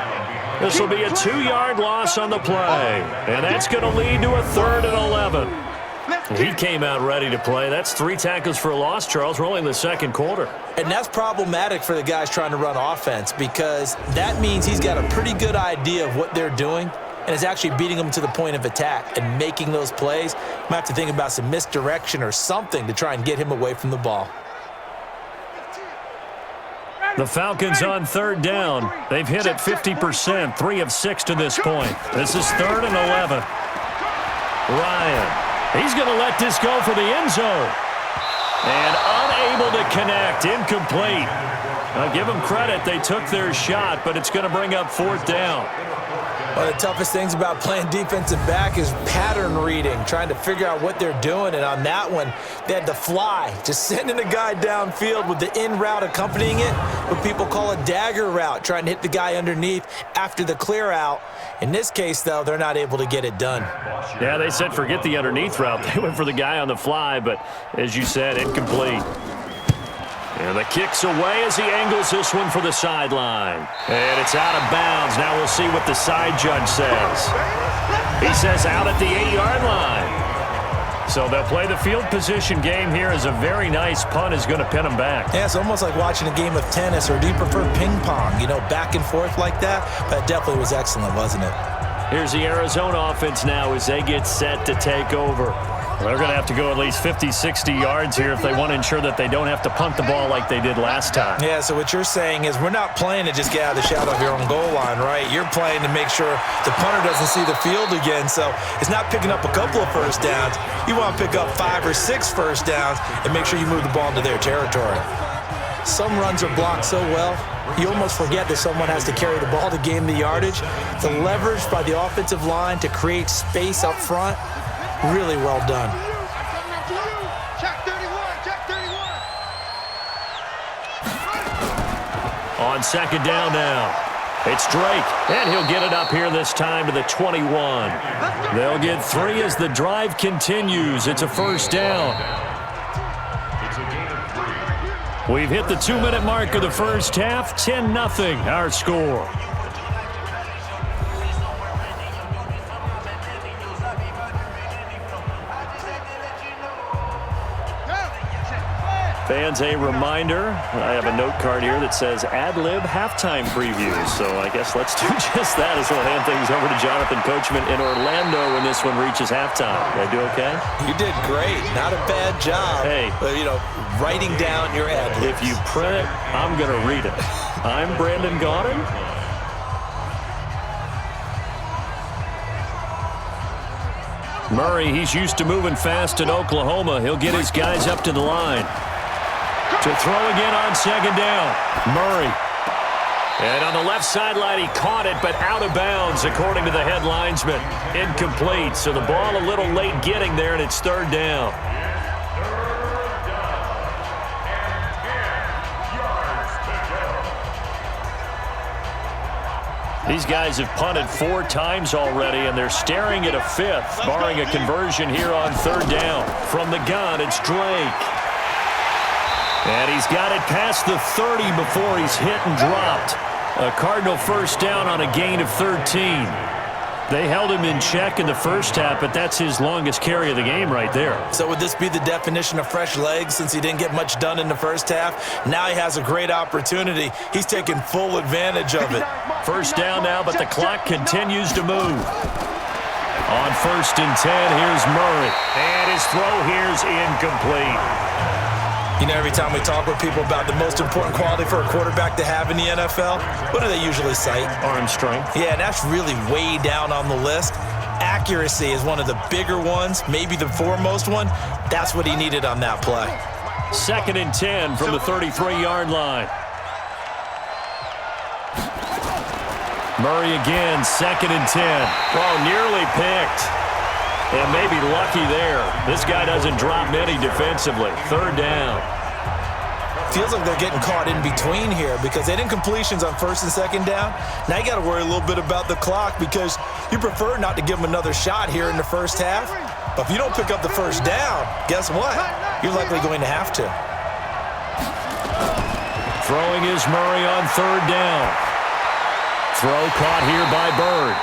S2: This will be a 2-yard loss on the play. And that's going to lead to a 3rd and 11. He came out ready to play. That's 3 tackles for a loss, Charles. We're only in the second quarter.
S3: And that's problematic for the guys trying to run offense because that means he's got a pretty good idea of what they're doing and is actually beating them to the point of attack and making those plays. Might have to think about some misdirection or something to try and get him away from the ball.
S2: The Falcons on 3rd down. They've hit it 50%, 3 of 6 to this point. This is 3rd and 11. Ryan. He's going to let this go for the end zone. And unable to connect. Incomplete. I'll give them credit. They took their shot, but it's going to bring up 4th down.
S3: One of the toughest things about playing defensive back is pattern reading, trying to figure out what they're doing. And on that one, they had to fly, just sending a guy downfield with the in route accompanying it, what people call a dagger route, trying to hit the guy underneath after the clear out. In this case, though, they're not able to get it done.
S2: Yeah, they said forget the underneath route. They went for the guy on the fly, but as you said, incomplete. And the kick's away as he angles this one for the sideline. And it's out of bounds. Now we'll see what the side judge says. He says out at the 8-yard line. So they'll play the field position game here as a very nice punt is going to pin them back.
S3: Yeah, it's almost like watching a game of tennis, or do you prefer ping pong? You know, back and forth like that? That definitely was excellent, wasn't it?
S2: Here's the Arizona offense now as they get set to take over. They're going to have to go at least 50, 60 yards here if they want to ensure that they don't have to punt the ball like they did last time.
S3: Yeah, so what you're saying is we're not playing to just get out of the shadow of your own goal line, right? You're playing to make sure the punter doesn't see the field again. So it's not picking up a couple of first downs. You want to pick up 5 or 6 first downs and make sure you move the ball into their territory. Some runs are blocked so well, you almost forget that someone has to carry the ball to gain the yardage. The leverage by the offensive line to create space up front, really well done.
S2: On 2nd down now, it's Drake, and he'll get it up here this time to the 21. They'll get 3 as the drive continues. It's a 1st down. We've hit the 2-minute mark of the first half, 10-0 our score. Fans, a reminder, I have a note card here that says ad-lib halftime previews. So I guess let's do just that as we'll hand things over to Jonathan Coachman in Orlando when this one reaches halftime. Did I do okay?
S3: You did great. Not a bad job.
S2: Hey.
S3: But, you know, writing down your ad-libs.
S2: If you print it, I'm going to read it. I'm Brandon Gaudin. Murray, he's used to moving fast in Oklahoma. He'll get his guys up to the line. To throw again on 2nd down. Murray. And on the left sideline, he caught it, but out of bounds, according to the head linesman. Incomplete. So the ball a little late getting there, and it's 3rd down. These guys have punted 4 times already, and they're staring at a 5th, barring a conversion here on 3rd down. From the gun, it's Drake. And he's got it past the 30 before he's hit and dropped. A Cardinal 1st down on a gain of 13. They held him in check in the first half, but that's his longest carry of the game right there.
S3: So would this be the definition of fresh legs since he didn't get much done in the first half? Now he has a great opportunity. He's taking full advantage of it.
S2: 1st down now, but the clock continues to move. On 1st and 10, here's Murray. And his throw here's incomplete.
S3: You know, every time we talk with people about the most important quality for a quarterback to have in the NFL, what do they usually cite?
S2: Arm strength.
S3: Yeah, and that's really way down on the list. Accuracy is one of the bigger ones, maybe the foremost one. That's what he needed on that play.
S2: 2nd and 10 from the 33-yard line. Murray again, 2nd and 10. Oh, nearly picked. And maybe lucky there. This guy doesn't drop many defensively. 3rd down.
S3: Feels like they're getting caught in between here because they didn't completions on 1st and 2nd down. Now you got to worry a little bit about the clock because you prefer not to give them another shot here in the first half. But if you don't pick up the 1st down, guess what? You're likely going to have to.
S2: Throwing is Murray on third down. Throw caught here by Bird.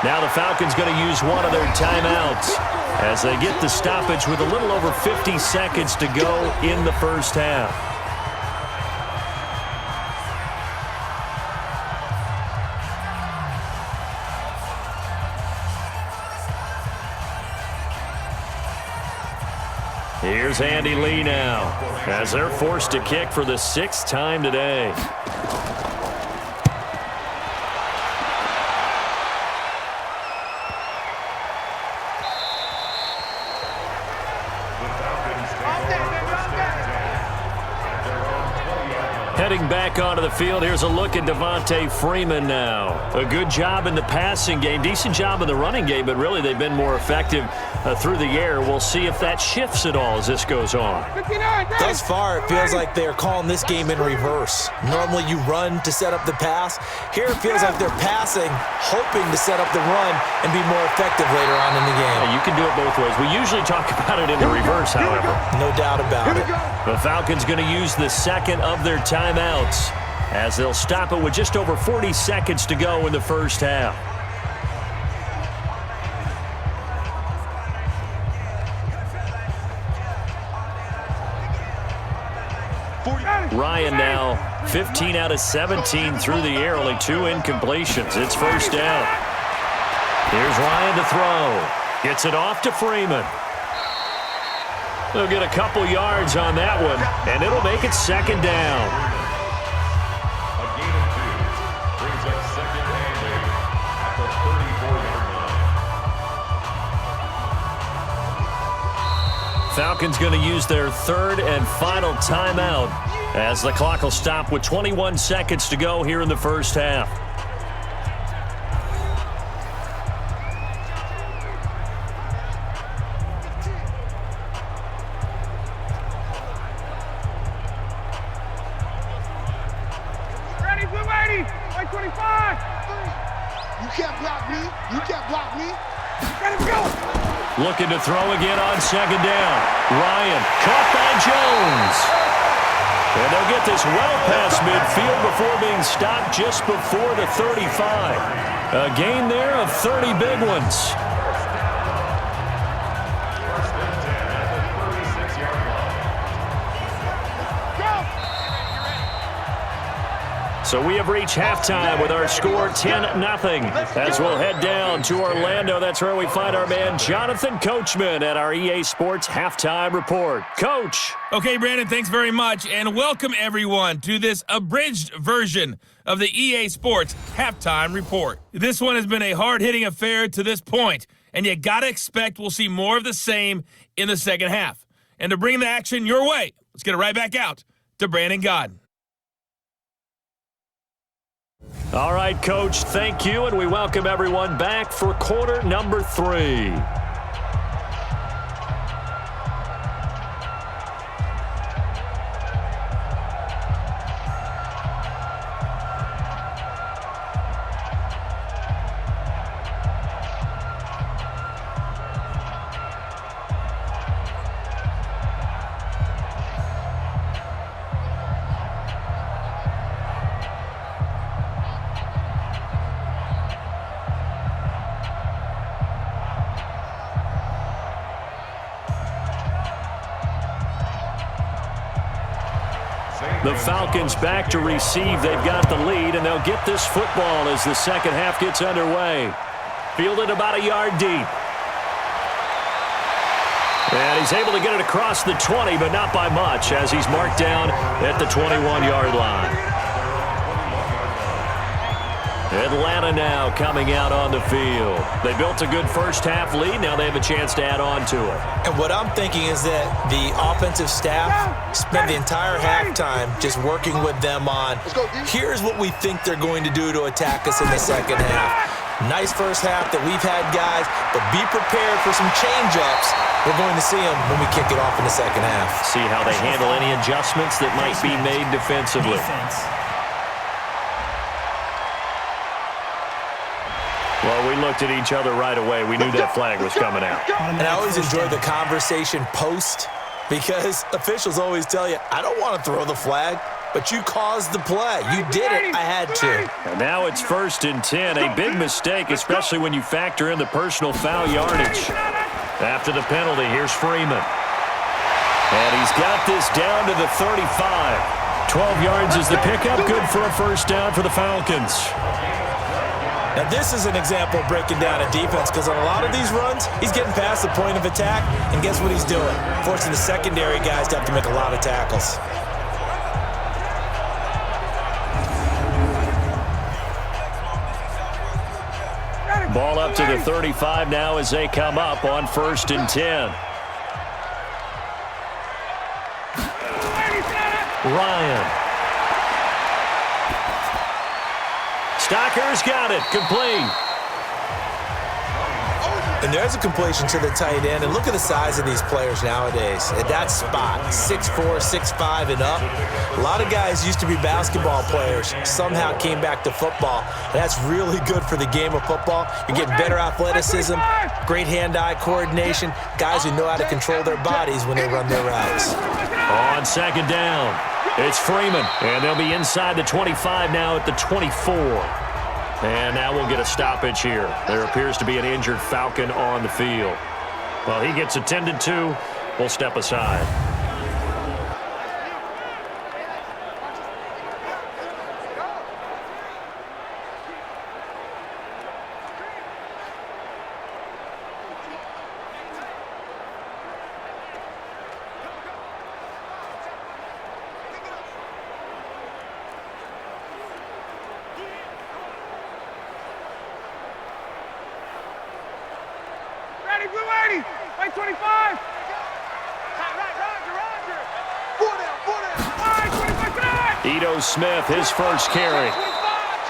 S2: Now the Falcons going to use one of their timeouts as they get the stoppage with a little over 50 seconds to go in the first half. Here's Andy Lee now as they're forced to kick for the 6th time today. Heading back onto the field, here's a look at Devontae Freeman now. A good job in the passing game, decent job in the running game, but really they've been more effective through the air. We'll see if that shifts at all as this goes on.
S3: Thus far, it feels like they're calling this game in reverse. Normally you run to set up the pass. Here it feels like they're passing, hoping to set up the run and be more effective later on in the game.
S2: Yeah, you can do it both ways. We usually talk about it in the reverse, however.
S3: No doubt about it.
S2: The Falcons going to use the second of their timeouts as they'll stop it with just over 40 seconds to go in the first half. Ryan now 15 out of 17 through the air, only 2 incompletions. It's first down. Here's Ryan to throw. Gets it off to Freeman. They'll get a couple yards on that one, and it'll make it second down.
S5: A gain of 2 brings up second and 8 at the 34-yard line.
S2: Falcons going to use their third and final timeout as the clock will stop with 21 seconds to go here in the first half. Looking to throw again on second down. Ryan caught by Jones. And they'll get this well past midfield before being stopped just before the 35. A gain there of 30 big ones. So we have reached halftime with our score 10-0. As we'll head down to Orlando, that's where we find our man Jonathan Coachman at our EA Sports Halftime Report. Coach.
S1: Okay, Brandon, thanks very much, and welcome everyone to this abridged version of the EA Sports Halftime Report. This one has been a hard-hitting affair to this point, and you gotta expect we'll see more of the same in the second half. And to bring the action your way, let's get it right back out to Brandon Godden.
S2: All right, Coach, thank you, and we welcome everyone back for quarter number 3. The Falcons back to receive. They've got the lead, and they'll get this football as the second half gets underway. Fielded about a yard deep. And he's able to get it across the 20, but not by much, as he's marked down at the 21-yard line. Atlanta now coming out on the field. They built a good first half lead. Now they have a chance to add on to it.
S3: And what I'm thinking is that the offensive staff spent the entire halftime just working with them on, here's what we think they're going to do to attack us in the second half. Nice first half that we've had, guys, but be prepared for some change-ups. We're going to see them when we kick it off in the second half.
S2: See how they handle any adjustments that might be made defensively. Well, we looked at each other right away. We knew that flag was coming out.
S3: And I always enjoy the conversation post because officials always tell you, I don't want to throw the flag. but you caused the play. You did it. I had to.
S2: And now it's 1st and 10. A big mistake, especially when you factor in the personal foul yardage. After the penalty, here's Freeman. And he's got this down to the 35. 12 yards is the pickup. Good for a first down for the Falcons.
S3: Now, this is an example of breaking down a defense because on a lot of these runs, he's getting past the point of attack, and guess what he's doing? Forcing the secondary guys to have to make a lot of tackles.
S2: Ball up to the 35 now as they come up on 1st and 10. Ryan. Stocker's got it. Complete.
S3: And there's a completion to the tight end. And look at the size of these players nowadays. At that spot, 6'4", 6'5", and up. A lot of guys used to be basketball players, somehow came back to football. And that's really good for the game of football. You're getting better athleticism, great hand-eye coordination, guys who know how to control their bodies when they run their routes.
S2: On 2nd down, it's Freeman. And they'll be inside the 25 now at the 24. And now we'll get a stoppage here. There appears to be an injured Falcon on the field. Well, he gets attended to. We'll step aside.
S4: Blue 80, like 25. Right, Roger.
S2: Ito Smith, his first carry.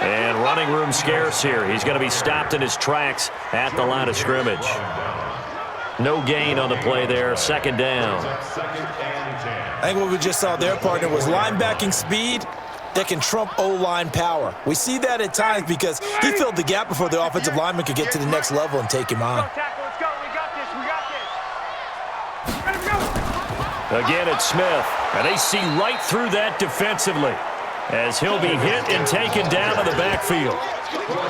S2: And running room scarce here. He's going to be stopped in his tracks at the line of scrimmage. No gain on the play there. 2nd down.
S3: I think what we just saw their partner was linebacking speed that can trump O-line power. We see that at times because he filled the gap before the offensive lineman could get to the next level and take him on.
S4: Let's go. We got this. Ready to go.
S2: Again, it's Smith. And they see right through that defensively as he'll be hit and taken down to the backfield.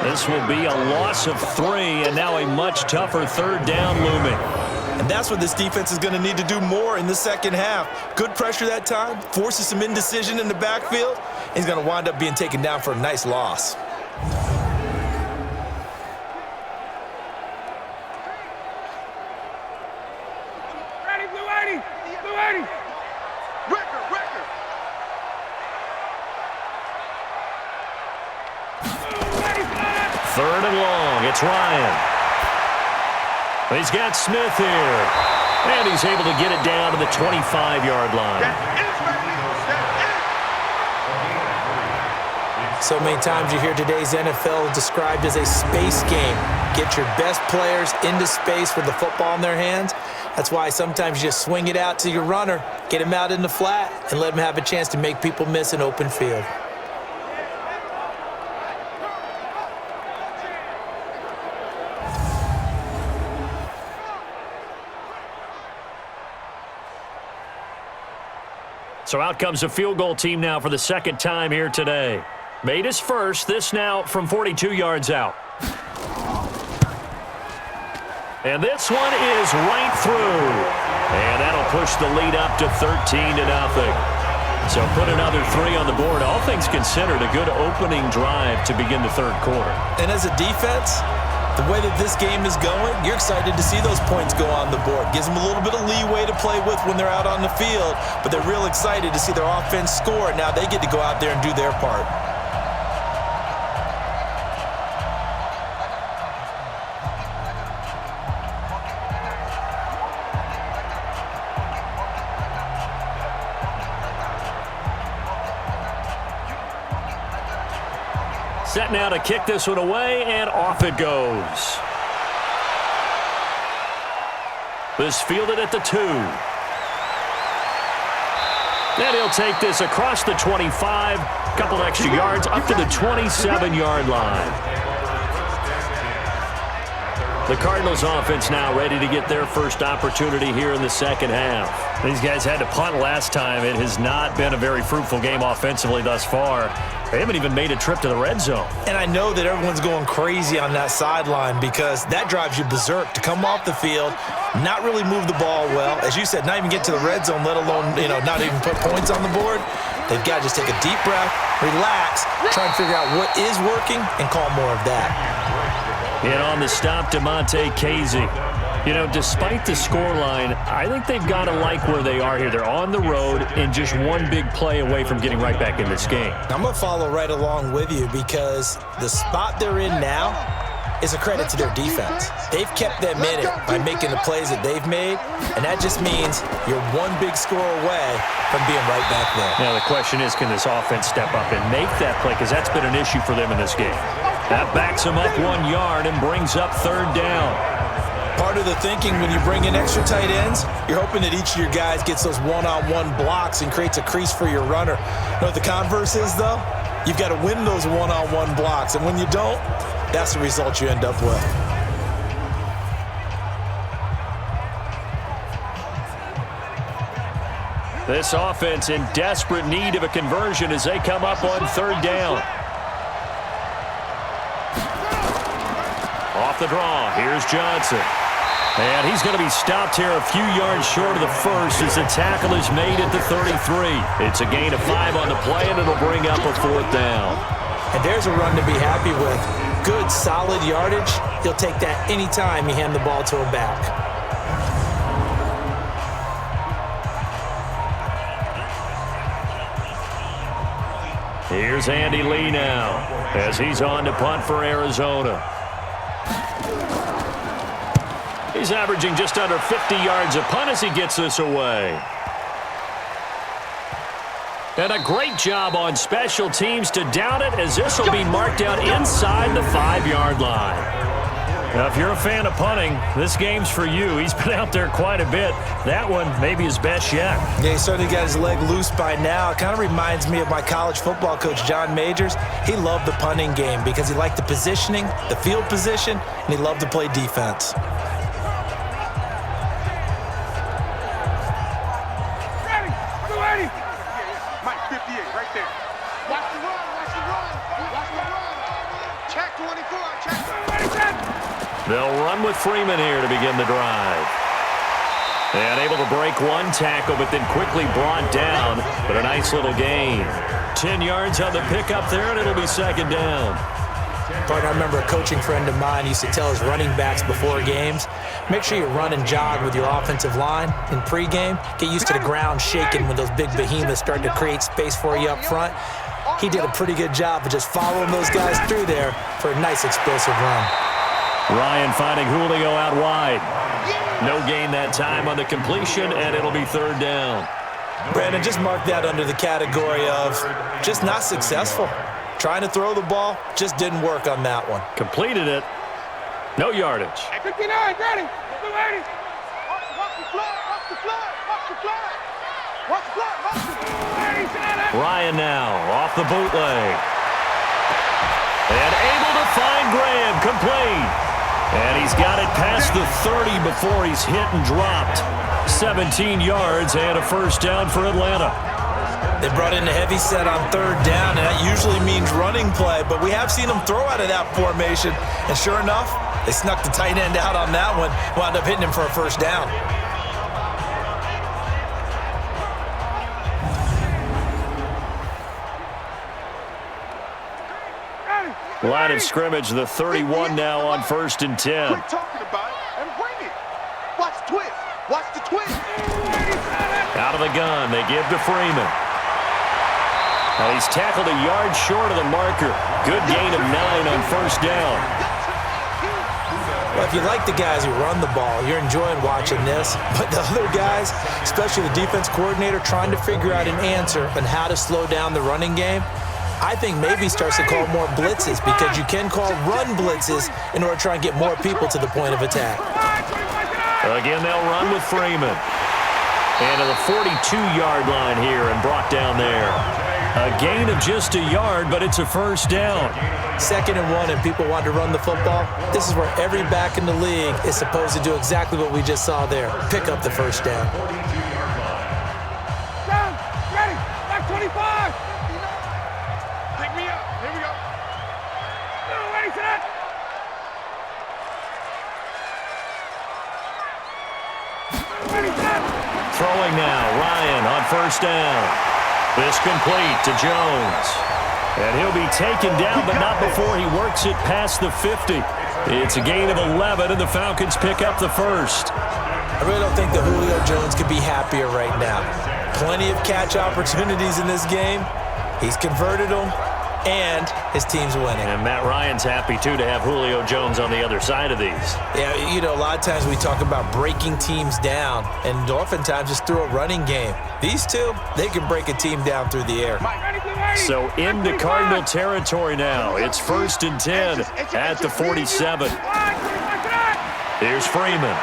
S2: This will be a loss of 3, and now a much tougher 3rd down looming.
S3: And that's what this defense is going to need to do more in the second half. Good pressure that time, forces some indecision in the backfield. He's going to wind up being taken down for a nice loss.
S4: Ready, Blue 80. Blue 80. Record.
S2: 3rd and long. It's Ryan. He's got Smith here. And he's able to get it down to the 25-yard line.
S3: So many times you hear today's NFL described as a space game. Get your best players into space with the football in their hands. That's why sometimes you just swing it out to your runner, get him out in the flat, and let him have a chance to make people miss an open field.
S2: So out comes a field goal team now for the 2nd time here today. Made his first, this now from 42 yards out. And this one is right through. And that'll push the lead up to 13-0. So put another 3 on the board. All things considered, a good opening drive to begin the 3rd quarter.
S3: And as a defense, the way that this game is going, you're excited to see those points go on the board. Gives them a little bit of leeway to play with when they're out on the field, but they're real excited to see their offense score. Now they get to go out there and do their part.
S2: Set now to kick this one away, and off it goes. This fielded at the 2. And he'll take this across the 25, couple extra yards, up to the 27-yard line. The Cardinals offense now ready to get their first opportunity here in the second half. These guys had to punt last time. It has not been a very fruitful game offensively thus far. They haven't even made a trip to the red zone.
S3: And I know that everyone's going crazy on that sideline because that drives you berserk to come off the field, not really move the ball well. As you said, not even get to the red zone, let alone, not even put points on the board. They've got to just take a deep breath, relax, try and figure out what is working, and call more of that.
S2: And on the stop, Damontae Kazee. Despite the scoreline, I think they've got to like where they are here. They're on the road and just one big play away from getting right back in this game.
S3: I'm going to follow right along with you because the spot they're in now is a credit to their defense. They've kept them in it by making the plays that they've made, and that just means you're one big score away from being right back there.
S2: Now the question is, can this offense step up and make that play? Because that's been an issue for them in this game. That backs them up 1 yard and brings up third down.
S3: Part of the thinking when you bring in extra tight ends, you're hoping that each of your guys gets those one-on-one blocks and creates a crease for your runner. You know what the converse is, though? You've got to win those one-on-one blocks, and when you don't, that's the result you end up with.
S2: This offense in desperate need of a conversion as they come up on third down. Off the draw, here's Johnson. And he's going to be stopped here a few yards short of the first as the tackle is made at the 33. It's a gain of 5 on the play, and it'll bring up a fourth down.
S3: And there's a run to be happy with. Good, solid yardage. He'll take that anytime you hand the ball to a back.
S2: Here's Andy Lee now as he's on to punt for Arizona. He's averaging just under 50 yards a punt as he gets this away. And a great job on special teams to down it as this will be marked out inside the 5-yard line. Now, if you're a fan of punting, this game's for you. He's been out there quite a bit. That one maybe his best yet.
S3: Yeah, he certainly got his leg loose by now. It kind of reminds me of my college football coach, John Majors. He loved the punting game because he liked the positioning, the field position, and he loved to play defense.
S2: They'll run with Freeman here to begin the drive. And able to break one tackle, but then quickly brought down. But a nice little gain. 10 yards on the pickup there, and it'll be second down.
S3: Partner, I remember a coaching friend of mine used to tell his running backs before games, make sure you run and jog with your offensive line in pregame. Get used to the ground shaking when those big behemoths start to create space for you up front. He did a pretty good job of just following those guys through there for a nice explosive run.
S2: Ryan finding Julio out wide. No gain that time on the completion, and it'll be third down.
S3: Brandon, just mark that under the category of just not successful. Trying to throw the ball, just didn't work on that one.
S2: Completed it. No yardage.
S4: 59, ready. We're ready. Watch the flag, watch the flag, watch the flag. Watch the flag, watch the flag.
S2: Ryan now off the bootleg. And able to find Graham, complete. And he's got it past the 30 before he's hit and dropped. 17 yards and a first down for Atlanta.
S3: They brought in a heavy set on third down, and that usually means running play, but we have seen them throw out of that formation. And sure enough, they snuck the tight end out on that one, wound up hitting him for a first down.
S2: Line of scrimmage, the 31 now on 1st and 10.
S4: Quit talking about it and bring it. Watch the twist. Watch the twist.
S2: Out of the gun, they give to Freeman. Well, he's tackled a yard short of the marker. Good gain of 9 on first down.
S3: Well, if you like the guys who run the ball, you're enjoying watching this. But the other guys, especially the defense coordinator, trying to figure out an answer on how to slow down the running game, I think maybe starts to call more blitzes because you can call run blitzes in order to try and get more people to the point of attack.
S2: Again, they'll run with Freeman. And to the 42-yard line here and brought down there. A gain of just a yard, but it's a first down.
S3: 2nd and 1 and people want to run the football. This is where every back in the league is supposed to do exactly what we just saw there. Pick up the first down.
S4: Down, ready, back 25. Pick me up, here we go. Ready, set. Ready, set.
S2: Throwing now, Ryan on first down. This complete to Jones. And he'll be taken down, but not before he works it past the 50. It's a gain of 11, and the Falcons pick up the first.
S3: I really don't think that Julio Jones could be happier right now. Plenty of catch opportunities in this game. He's converted them, and his team's winning.
S2: And Matt Ryan's happy, too, to have Julio Jones on the other side of these.
S3: Yeah, you know, a lot of times we talk about breaking teams down, and oftentimes just through a running game. These two, they can break a team down through the air.
S2: So into Cardinal territory now. It's 1st and 10 at the 47. Here's Freeman.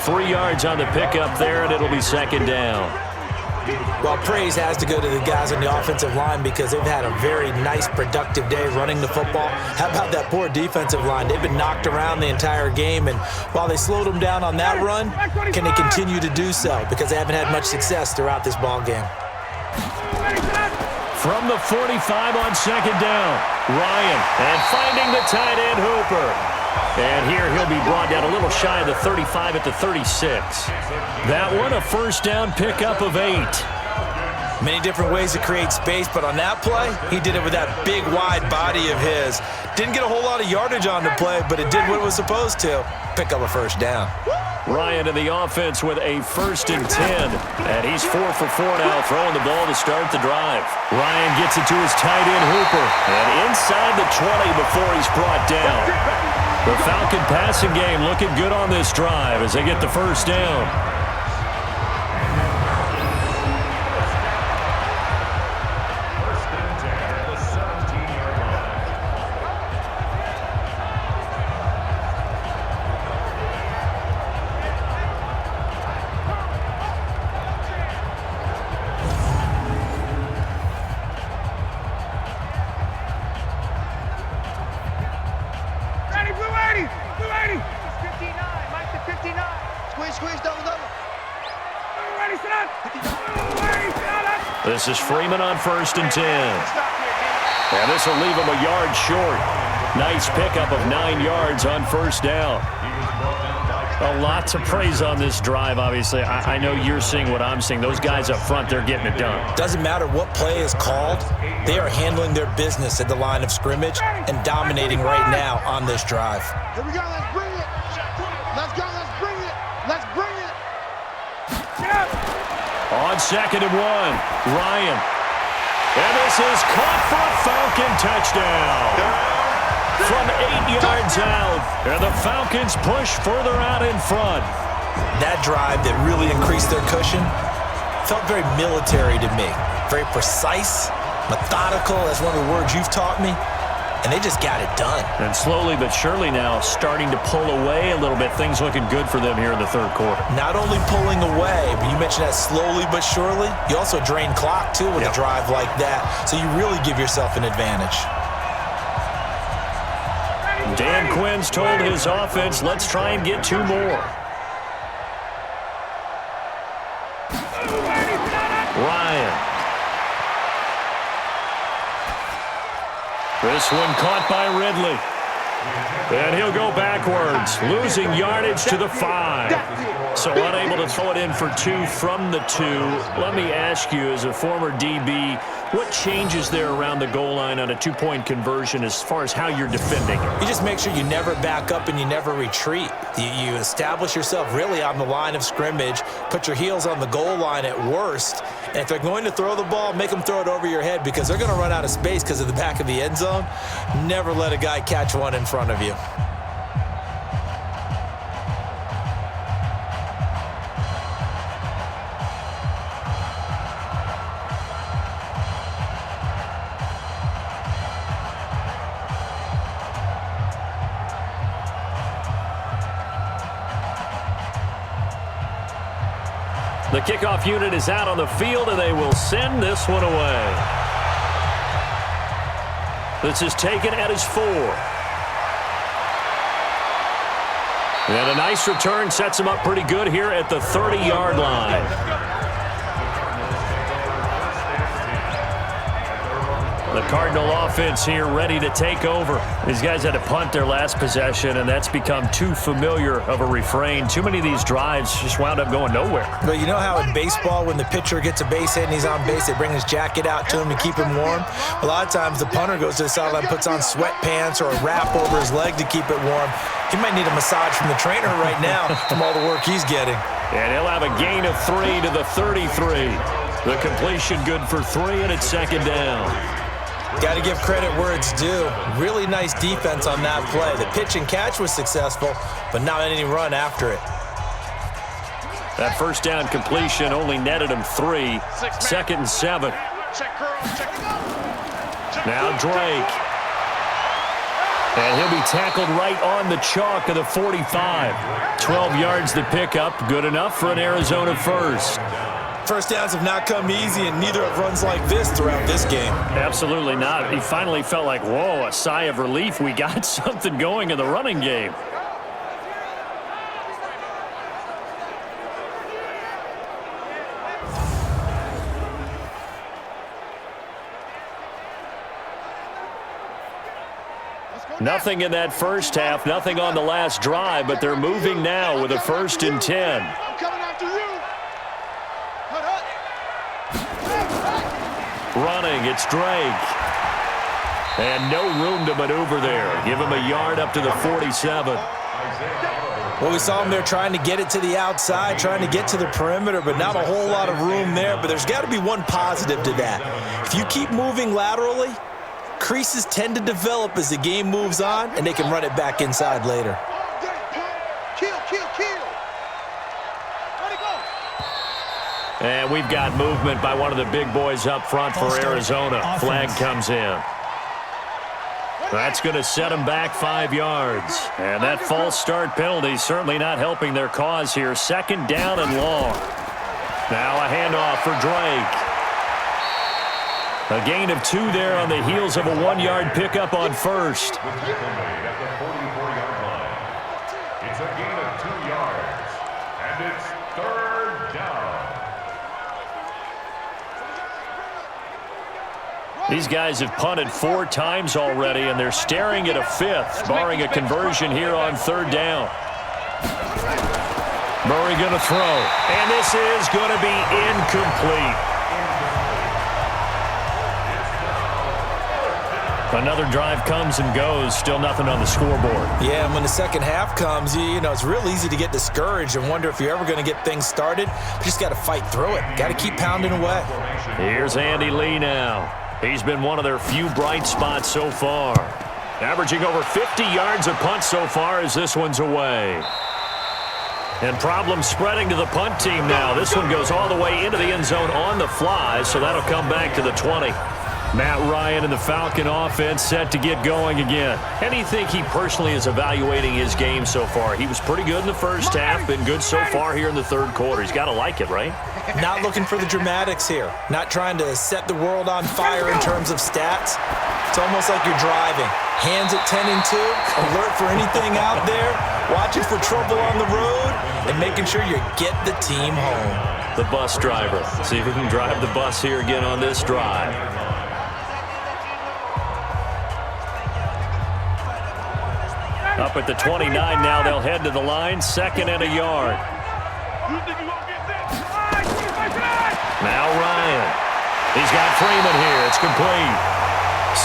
S2: 3 yards on the pickup there, and it'll be 2nd down.
S3: Well, praise has to go to the guys on the offensive line because they've had a very nice, productive day running the football. How about that poor defensive line? They've been knocked around the entire game, and while they slowed them down on that run, can they continue to do so? Because they haven't had much success throughout this ball game.
S2: From the 45 on 2nd down, Ryan, and finding the tight end Hooper. And here he'll be brought down a little shy of the 35 at the 36. That one a first down pickup of 8.
S3: Many different ways to create space, but on that play, he did it with that big, wide body of his. Didn't get a whole lot of yardage on the play, but it did what it was supposed to. Pick up a first down.
S2: Ryan in the offense with a 1st and 10. And he's 4 for 4 now, throwing the ball to start the drive. Ryan gets it to his tight end Hooper. And inside the 20 before he's brought down. The Falcon passing game looking good on this drive as they get the first down. This is Freeman on 1st and 10. And this will leave him a yard short. Nice pickup of 9 yards on first down. A lot to praise on this drive, obviously. I know you're seeing what I'm seeing. Those guys up front, they're getting it done.
S3: Doesn't matter what play is called. They are handling their business at the line of scrimmage and dominating right now on this drive.
S4: Here we go, let's bring it. Let's go, let's bring it. Let's bring it. Get up.
S2: On 2nd and 1, Ryan. And this is caught for a Falcon touchdown. From 8 yards out, and the Falcons push further out in front.
S3: That drive that really increased their cushion felt very military to me. Very precise, methodical, that's one of the words you've taught me. And they just got it done.
S2: And slowly but surely now starting to pull away a little bit. Things looking good for them here in the 3rd quarter.
S3: Not only pulling away, but you mentioned that slowly but surely. You also drain clock, too, with a drive like that. So you really give yourself an advantage.
S2: Dan Quinn's told his offense, let's try and get 2 more. Ryan. This one caught by Ridley. And he'll go backwards, losing yardage to the 5. So unable to throw it in for 2 from the 2. Let me ask you, as a former DB, what changes there around the goal line on a 2-point conversion as far as how you're defending it?
S3: You just make sure you never back up and you never retreat. You establish yourself really on the line of scrimmage, put your heels on the goal line at worst, and if they're going to throw the ball, make them throw it over your head because they're going to run out of space because of the back of the end zone. Never let a guy catch one in front of you.
S2: The kickoff unit is out on the field, and they will send this one away. This is taken at his 4. And a nice return sets him up pretty good here at the 30-yard line. The Cardinal offense here ready to take over. These guys had to punt their last possession, and that's become too familiar of a refrain. Too many of these drives just wound up going nowhere.
S3: But you know how in baseball, when the pitcher gets a base hit and he's on base, they bring his jacket out to him to keep him warm? A lot of times the punter goes to the sideline, puts on sweatpants or a wrap over his leg to keep it warm. He might need a massage from the trainer right now from all the work he's getting.
S2: And he'll have a gain of 3 to the 33. The completion good for 3, and it's second down.
S3: Got to give credit where it's due. Really nice defense on that play. The pitch and catch was successful, but not any run after it.
S2: That first down completion only netted him 3. Second and 7. Now Drake. And he'll be tackled right on the chalk of the 45. 12 yards to pick up. Good enough for an Arizona first.
S3: First downs have not come easy, and neither have runs like this throughout this game.
S2: Absolutely not. He finally felt like, whoa, a sigh of relief. We got something going in the running game. Nothing in that first half, nothing on the last drive, but they're moving now with a 1st and 10.
S4: I'm coming after you.
S2: Running, it's Drake. And no room to maneuver there. Give him a yard up to the 47.
S3: Well, we saw him there trying to get it to the outside, trying to get to the perimeter, but not a whole lot of room there. But there's got to be one positive to that. If you keep moving laterally, creases tend to develop as the game moves on, and they can run it back inside later.
S4: Kill, kill, kill. Let it go.
S2: And we've got movement by one of the big boys up front for Arizona. Flag comes in. That's going to set them back 5 yards. And that false start penalty certainly not helping their cause here. Second down and long. Now a handoff for Drake. A gain of 2 there on the heels of a 1-yard pickup on first.
S5: At the 44-yard line. It's a gain of 2 yards. And it's 3rd down.
S2: These guys have punted 4 times already, and they're staring at a 5th, barring a conversion here on 3rd down. Murray going to throw, and this is going to be incomplete. Another drive comes and goes, still nothing on the scoreboard.
S3: Yeah, and when the second half comes, you know, it's real easy to get discouraged and wonder if you're ever going to get things started. You just got to fight through it. Got to keep pounding away.
S2: Here's Andy Lee now. He's been one of their few bright spots so far. Averaging over 50 yards a punt so far as this one's away. And problems spreading to the punt team now. This one goes all the way into the end zone on the fly, so that'll come back to the 20. Matt Ryan and the Falcon offense set to get going again. How do you think he personally is evaluating his game so far? He was pretty good in the first half, been good so far here in the 3rd quarter. He's got to like it, right?
S3: Not looking for the dramatics here. Not trying to set the world on fire in terms of stats. It's almost like you're driving. Hands at 10 and 2, alert for anything out there, watching for trouble on the road, and making sure you get the team home.
S2: The bus driver. See if we can drive the bus here again on this drive. Up at the 29 now, they'll head to the line, 2nd and a yard. Now Ryan. He's got Freeman here. It's complete.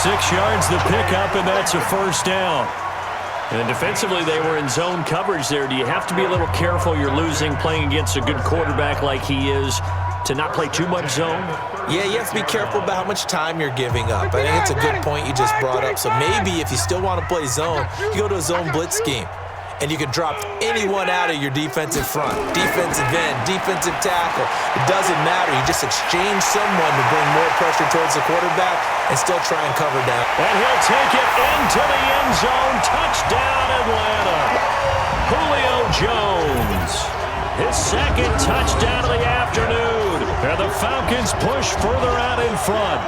S2: 6 yards the pickup, and that's a 1st down. And defensively, they were in zone coverage there. Do you have to be a little careful? You're losing, playing against a good quarterback like he is, to not play too much zone?
S3: Yeah, you have to be careful about how much time you're giving up. I think it's a good point you just brought up. So maybe if you still want to play zone, you go to a zone blitz scheme. And you can drop anyone out of your defensive front, defensive end, defensive tackle. It doesn't matter. You just exchange someone to bring more pressure towards the quarterback and still try and cover down.
S2: And he'll take it into the end zone. Touchdown, Atlanta. Julio Jones. His 2nd touchdown of the afternoon. Falcons push further out in front.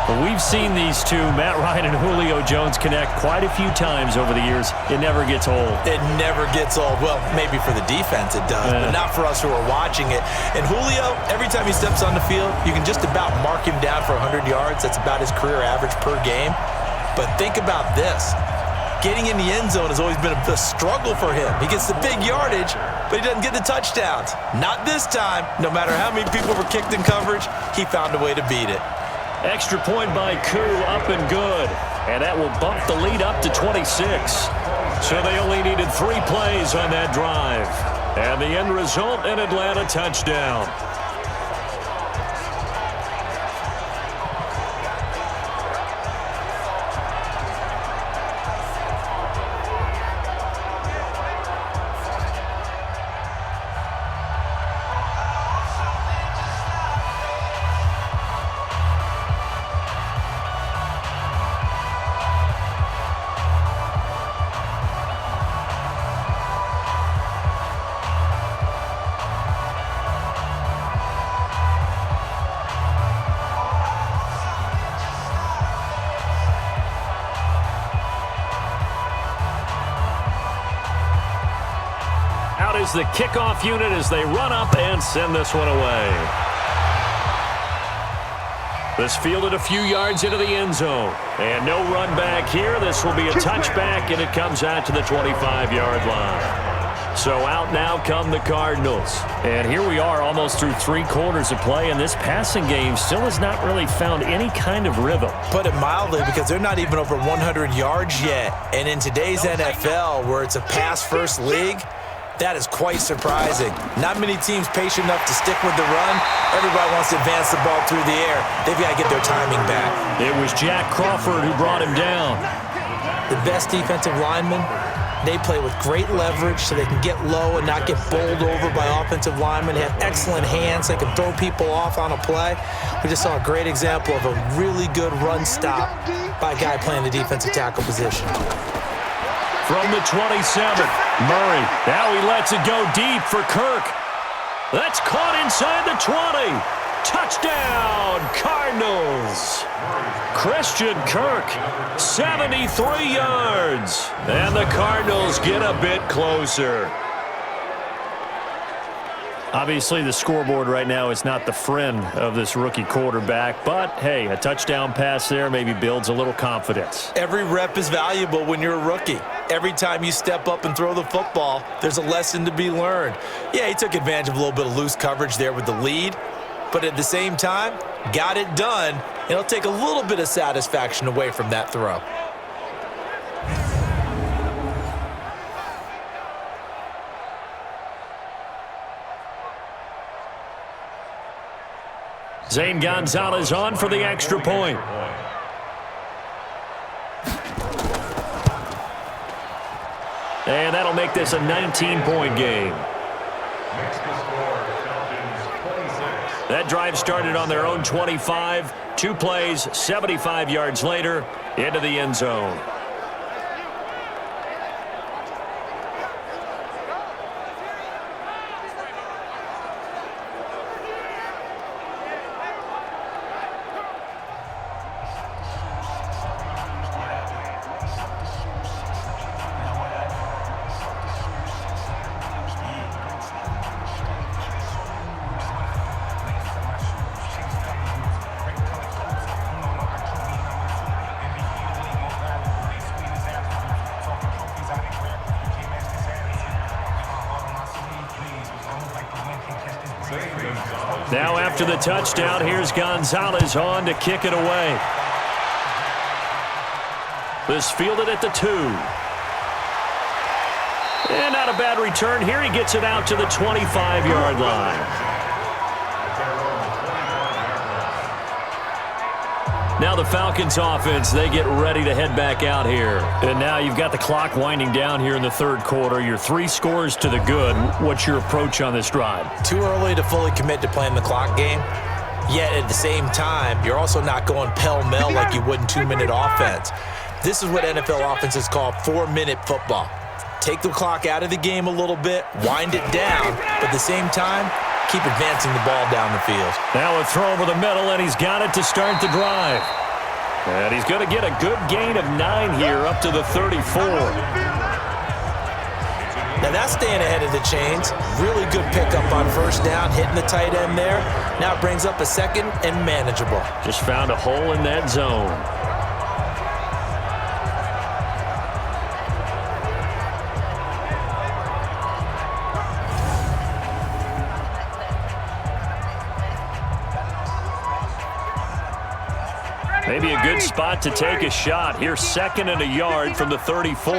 S2: But we've seen these two, Matt Ryan and Julio Jones, connect quite a few times over the years. It never gets old.
S3: It never gets old. Well, maybe for the defense it does, but not for us who are watching it. And Julio, every time he steps on the field, you can just about mark him down for 100 yards. That's about his career average per game. But think about this. Getting in the end zone has always been a struggle for him. He gets the big yardage, but he doesn't get the touchdowns. Not this time. No matter how many people were kicked in coverage, he found a way to beat it.
S2: Extra point by Koo, up and good. And that will bump the lead up to 26. So they only needed 3 plays on that drive. And the end result, an Atlanta touchdown. Out is the kickoff unit as they run up and send this one away. This fielded a few yards into the end zone. And no run back here. This will be a touchback, and it comes out to the 25-yard line. So out now come the Cardinals. And here we are almost through 3 quarters of play, and this passing game still has not really found any kind of rhythm.
S3: Put it mildly, because they're not even over 100 yards yet. And in today's NFL, where it's a pass-first league, that is quite surprising. Not many teams patient enough to stick with the run. Everybody wants to advance the ball through the air. They've got to get their timing back.
S2: It was Jack Crawford who brought him down.
S3: The best defensive linemen, they play with great leverage so they can get low and not get bowled over by offensive linemen. They have excellent hands. They can throw people off on a play. We just saw a great example of a really good run stop by a guy playing the defensive tackle position.
S2: From the 27, Murray. Now he lets it go deep for Kirk. That's caught inside the 20. Touchdown, Cardinals. Christian Kirk, 73 yards. And the Cardinals get a bit closer. Obviously, the scoreboard right now is not the friend of this rookie quarterback, but, hey, a touchdown pass there maybe builds a little confidence.
S3: Every rep is valuable when you're a rookie. Every time you step up and throw the football, there's a lesson to be learned. Yeah, he took advantage of a little bit of loose coverage there with the lead, but at the same time, got it done. It'll take a little bit of satisfaction away from that throw.
S2: Zane Gonzalez on for the extra point. And that'll make this a 19-point game. That drive started on their own 25. 2 plays, 75 yards later, into the end zone. Now after the touchdown, here's Gonzalez on to kick it away. This fielded at the 2. And not a bad return here. He gets it out to the 25-yard line. Now the Falcons offense, they get ready to head back out here. And now you've got the clock winding down here in the 3rd quarter. You're 3 scores to the good. What's your approach on this drive?
S3: Too early to fully commit to playing the clock game. Yet at the same time, you're also not going pell-mell like you would in 2-minute offense. This is what NFL offenses call 4-minute football. Take the clock out of the game a little bit, wind it down, but at the same time, keep advancing the ball down the field.
S2: Now a throw over the middle, and he's got it to start the drive. And he's going to get a good gain of 9 here up to the 34.
S3: Now that's staying ahead of the chains. Really good pickup on first down, hitting the tight end there. Now it brings up a second and manageable.
S2: Just found a hole in that zone. Maybe a good spot to take a shot. Here's 2nd and a yard from the 34.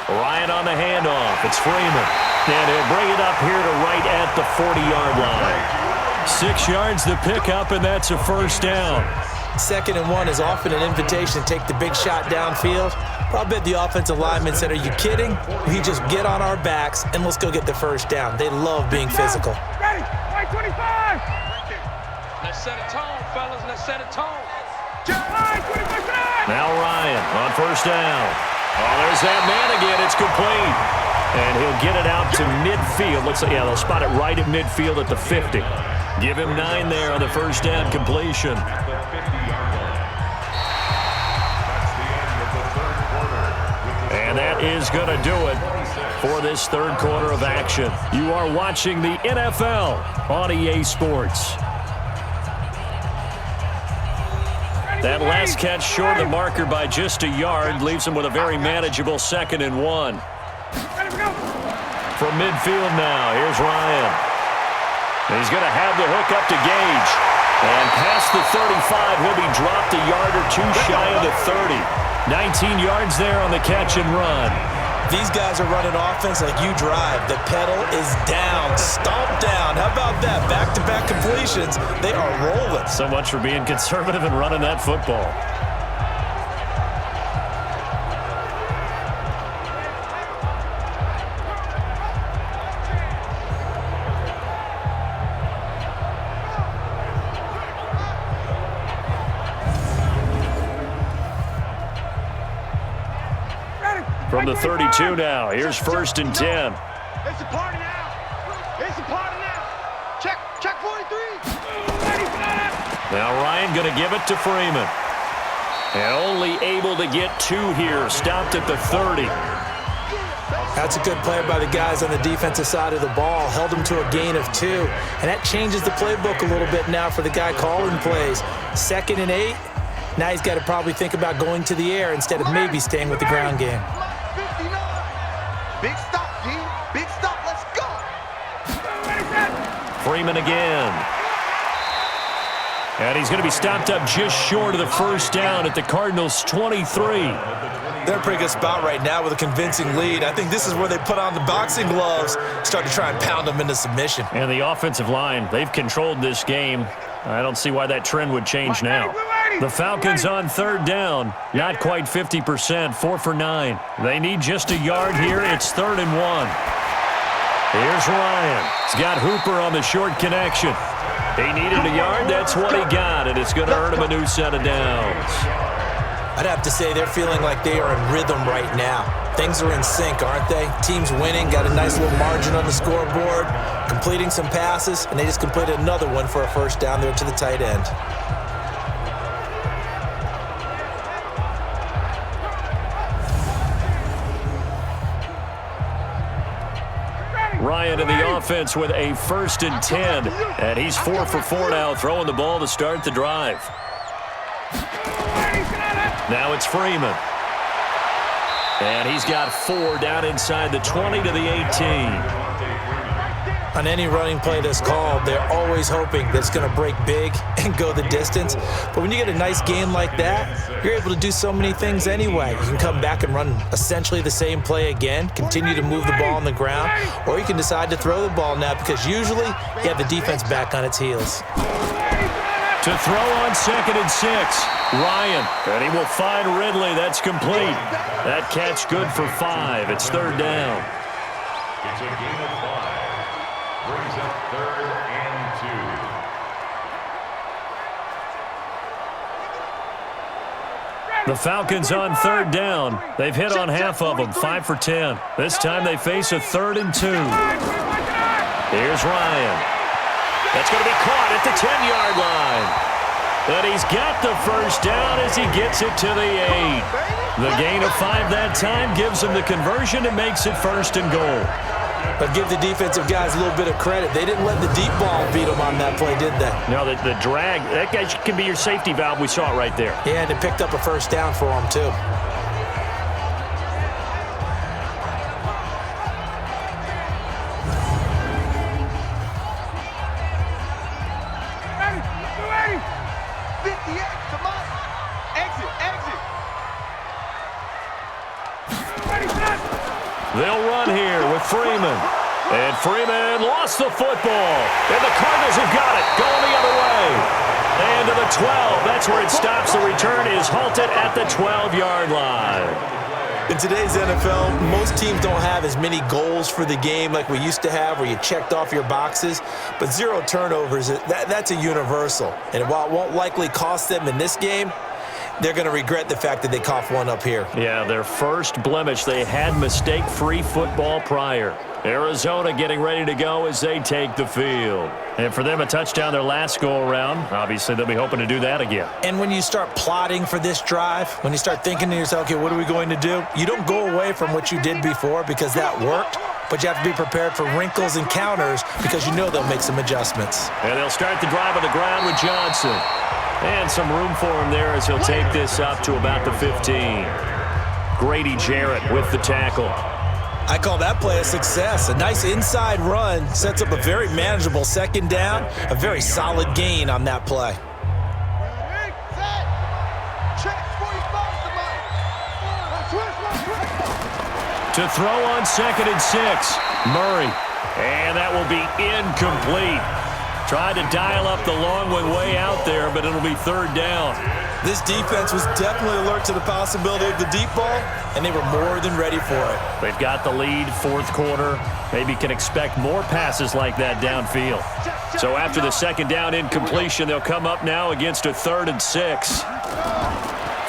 S2: Ryan on the handoff. It's Freeman. And he'll bring it up here to right at the 40-yard line. 6 yards the pickup, and that's a first down.
S3: 2nd and 1 is often an invitation to take the big shot downfield. I'll bet the offensive lineman said, are you kidding? We just get on our backs and let's go get the first down. They love being physical.
S4: Ready, right 25. Let's set a tone, fellas. Let's set a tone.
S2: Now Ryan on first down. Oh, there's that man again. It's complete. And he'll get it out to midfield. Looks like, yeah, they'll spot it right at midfield at the 50. Give him 9 there on the first down completion. And that is going to do it for this third quarter of action. You are watching the NFL on EA Sports. That last catch short of the marker by just a yard leaves him with a very manageable 2nd and 1. From midfield now, here's Ryan. He's going to have the hook up to Gage. And past the 35, he'll be dropped a yard or 2 shy of the 30. 19 yards there on the catch and run.
S3: These guys are running offense like you drive. The pedal is down, stomp down. How about that? Back-to-back completions. They are rolling.
S2: So much for being conservative and running that football. From the 32 now, here's 1st and 10.
S4: It's a party now. It's a party now. Check 43.
S2: Now Ryan going to give it to Freeman. And only able to get 2 here. Stopped at the 30.
S3: That's a good play by the guys on the defensive side of the ball. Held them to a gain of 2. And that changes the playbook a little bit now for the guy calling plays. 2nd and 8. Now he's got to probably think about going to the air instead of maybe staying with the ground game.
S4: Big stop, G. Big stop. Let's go.
S2: Freeman again. And he's going to be stopped up just short of the first down at the Cardinals' 23.
S3: They're in a pretty good spot right now with a convincing lead. I think this is where they put on the boxing gloves, start to try and pound them into submission.
S2: And the offensive line, they've controlled this game. I don't see why that trend would change now. The Falcons on 3rd down, not quite 50%, 4 for 9. They need just a yard here. It's 3rd and 1. Here's Ryan. He's got Hooper on the short connection. He needed a yard. That's what he got, and it's going to earn him a new set of downs.
S3: I'd have to say they're feeling like they are in rhythm right now. Things are in sync, aren't they? Team's winning, got a nice little margin on the scoreboard, completing some passes, and they just completed another one for a first down there to the tight end.
S2: Ryan in the offense with a 1st and 10, and he's 4 for 4 now, throwing the ball to start the drive. Now it's Freeman. And he's got 4 down inside the 20 to the 18.
S3: On any running play that's called, they're always hoping that it's going to break big and go the distance. But when you get a nice game like that, you're able to do so many things anyway. You can come back and run essentially the same play again, continue to move the ball on the ground, or you can decide to throw the ball now because usually you have the defense back on its heels.
S2: To throw on 2nd and 6, Ryan, and he will find Ridley. That's complete. That catch good for 5. It's 3rd down.
S5: It's a gain of 5. Brings up 3rd and 2.
S2: The Falcons on 3rd down. They've hit on half of them, 5 for 10. This time they face a 3rd and 2. Here's Ryan. That's going to be caught at the 10-yard line. And he's got the first down as he gets it to the 8. The gain of 5 that time gives him the conversion and makes it 1st and goal.
S3: But give the defensive guys a little bit of credit. They didn't let the deep ball beat them on that play, did they?
S2: No, the drag, that guy can be your safety valve. We saw it right there.
S3: Yeah, and it picked up a first down for them, too.
S2: They'll run here with Freeman. And Freeman lost the football. And the Cardinals have got it. Going the other way. And to the 12. That's where it stops. The return is halted at the 12-yard line.
S3: In today's NFL, most teams don't have as many goals for the game like we used to have where you checked off your boxes. But 0 turnovers, that's a universal. And while it won't likely cost them in this game, they're going to regret the fact that they coughed one up here.
S2: Yeah, their first blemish. They had mistake-free football prior. Arizona getting ready to go as they take the field. And for them, a touchdown their last go-around. Obviously, they'll be hoping to do that again.
S3: And when you start plotting for this drive, when you start thinking to yourself, okay, what are we going to do? You don't go away from what you did before because that worked, but you have to be prepared for wrinkles and counters because you know they'll make some adjustments.
S2: And they'll start the drive on the ground with Johnson. And some room for him there as he'll take this up to about the 15. Grady Jarrett with the tackle.
S3: I call that play a success. A nice inside run sets up a very manageable 2nd down. A very solid gain on that play.
S2: To throw on 2nd and 6. Murray. And that will be incomplete. Tried to dial up the long one way out there, but it'll be 3rd down.
S3: This defense was definitely alert to the possibility of the deep ball, and they were more than ready for it.
S2: They've got the lead, 4th quarter. Maybe can expect more passes like that downfield. So after the 2nd down incompletion, they'll come up now against a 3rd and 6.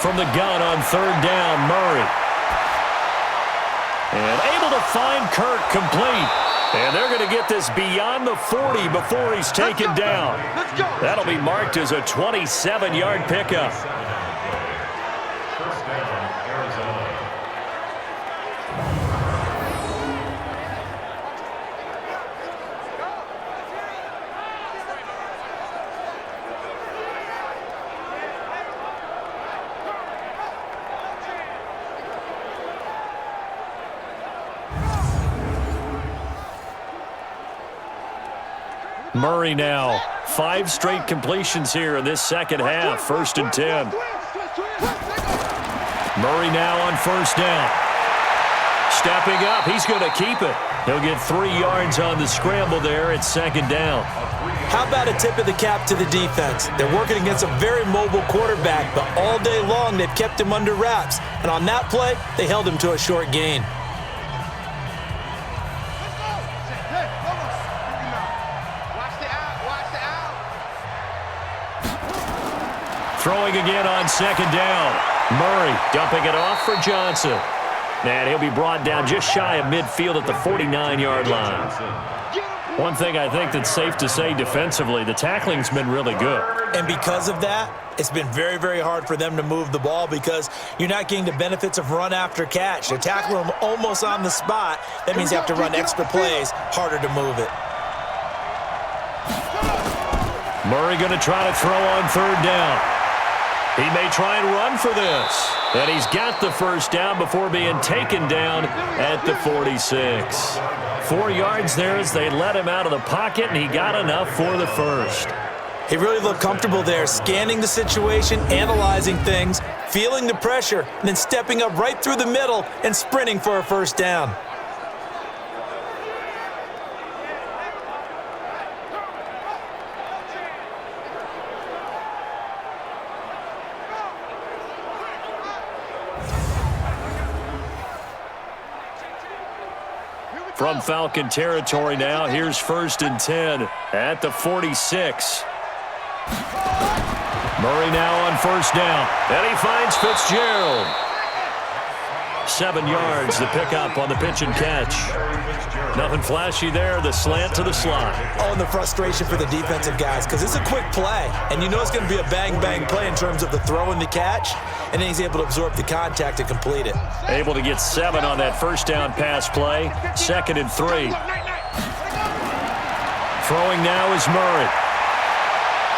S2: From the gun on 3rd down, Murray. And able to find Kirk complete. And they're going to get this beyond the 40 before he's taken down. That'll be marked as a 27-yard pickup.
S5: First down, Arizona.
S2: Murray now. 5 straight completions here in this 2nd half. 1st and 10. Murray now on 1st down. Stepping up. He's going to keep it. He'll get 3 yards on the scramble there at 2nd down.
S3: How about a tip of the cap to the defense? They're working against a very mobile quarterback, but all day long they've kept him under wraps. And on that play, they held him to a short gain.
S2: Throwing again on 2nd down. Murray dumping it off for Johnson. And he'll be brought down just shy of midfield at the 49-yard line. One thing I think that's safe to say defensively, the tackling's been really good.
S3: And because of that, it's been very, very hard for them to move the ball because you're not getting the benefits of run after catch. They're tackling them almost on the spot. That means you have to run extra plays, harder to move it.
S2: Murray going to try to throw on 3rd down. He may try and run for this. And he's got the first down before being taken down at the 46. 4 yards there as they let him out of the pocket, and he got enough for the first.
S3: He really looked comfortable there, scanning the situation, analyzing things, feeling the pressure, and then stepping up right through the middle and sprinting for a first down.
S2: From Falcon territory now, here's 1st and 10 at the 46. Murray now on 1st down, and he finds Fitzgerald. 7 yards, the pickup on the pitch and catch. Nothing flashy there, the slant to the slot.
S3: Oh, and the frustration for the defensive guys, because it's a quick play, and you know it's going to be a bang-bang play in terms of the throw and the catch, and then he's able to absorb the contact and complete it.
S2: Able to get 7 on that first down pass play. 2nd and 3. Throwing now is Murray.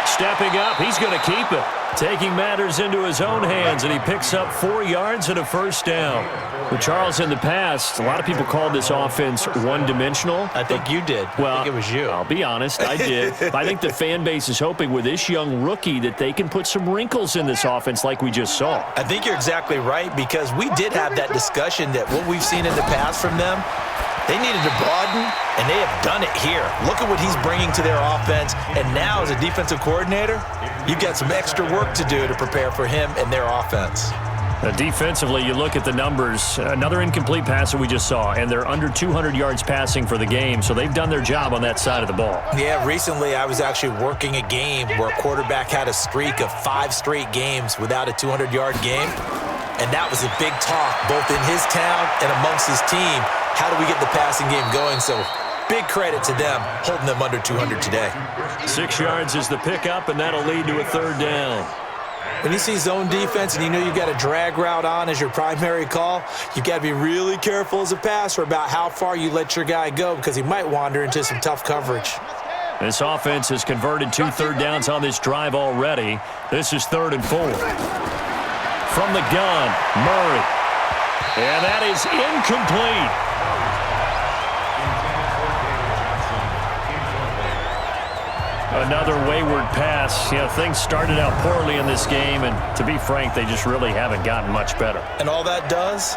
S2: Stepping up, he's going to keep it. Taking matters into his own hands, and he picks up 4 yards and a first down. Well, Charles, in the past, a lot of people called this offense one-dimensional.
S3: I think you did.
S2: Well,
S3: I think it was you.
S2: I'll be honest, I did. I think the fan base is hoping with this young rookie that they can put some wrinkles in this offense like we just saw.
S3: I think you're exactly right, because we did have that discussion that what we've seen in the past from them, they needed to broaden, and they have done it here. Look at what he's bringing to their offense, and now as a defensive coordinator, you've got some extra work to do to prepare for him and their offense.
S2: Defensively, you look at the numbers. Another incomplete pass that we just saw, and they're under 200 yards passing for the game, so they've done their job on that side of the ball.
S3: Yeah, recently I was actually working a game where a quarterback had a streak of 5 straight games without a 200-yard game, and that was a big talk both in his town and amongst his team. How do we get the passing game going? So big credit to them holding them under 200 today.
S2: 6 yards is the pickup, and that'll lead to a 3rd down.
S3: When you see zone defense and you know you've got a drag route on as your primary call, you've got to be really careful as a passer about how far you let your guy go, because he might wander into some tough coverage.
S2: This offense has converted 2 third downs on this drive already. This is 3rd and 4. From the gun, Murray. And that is incomplete. Another wayward pass. Yeah, things started out poorly in this game, and to be frank, they just really haven't gotten much better.
S3: And all that does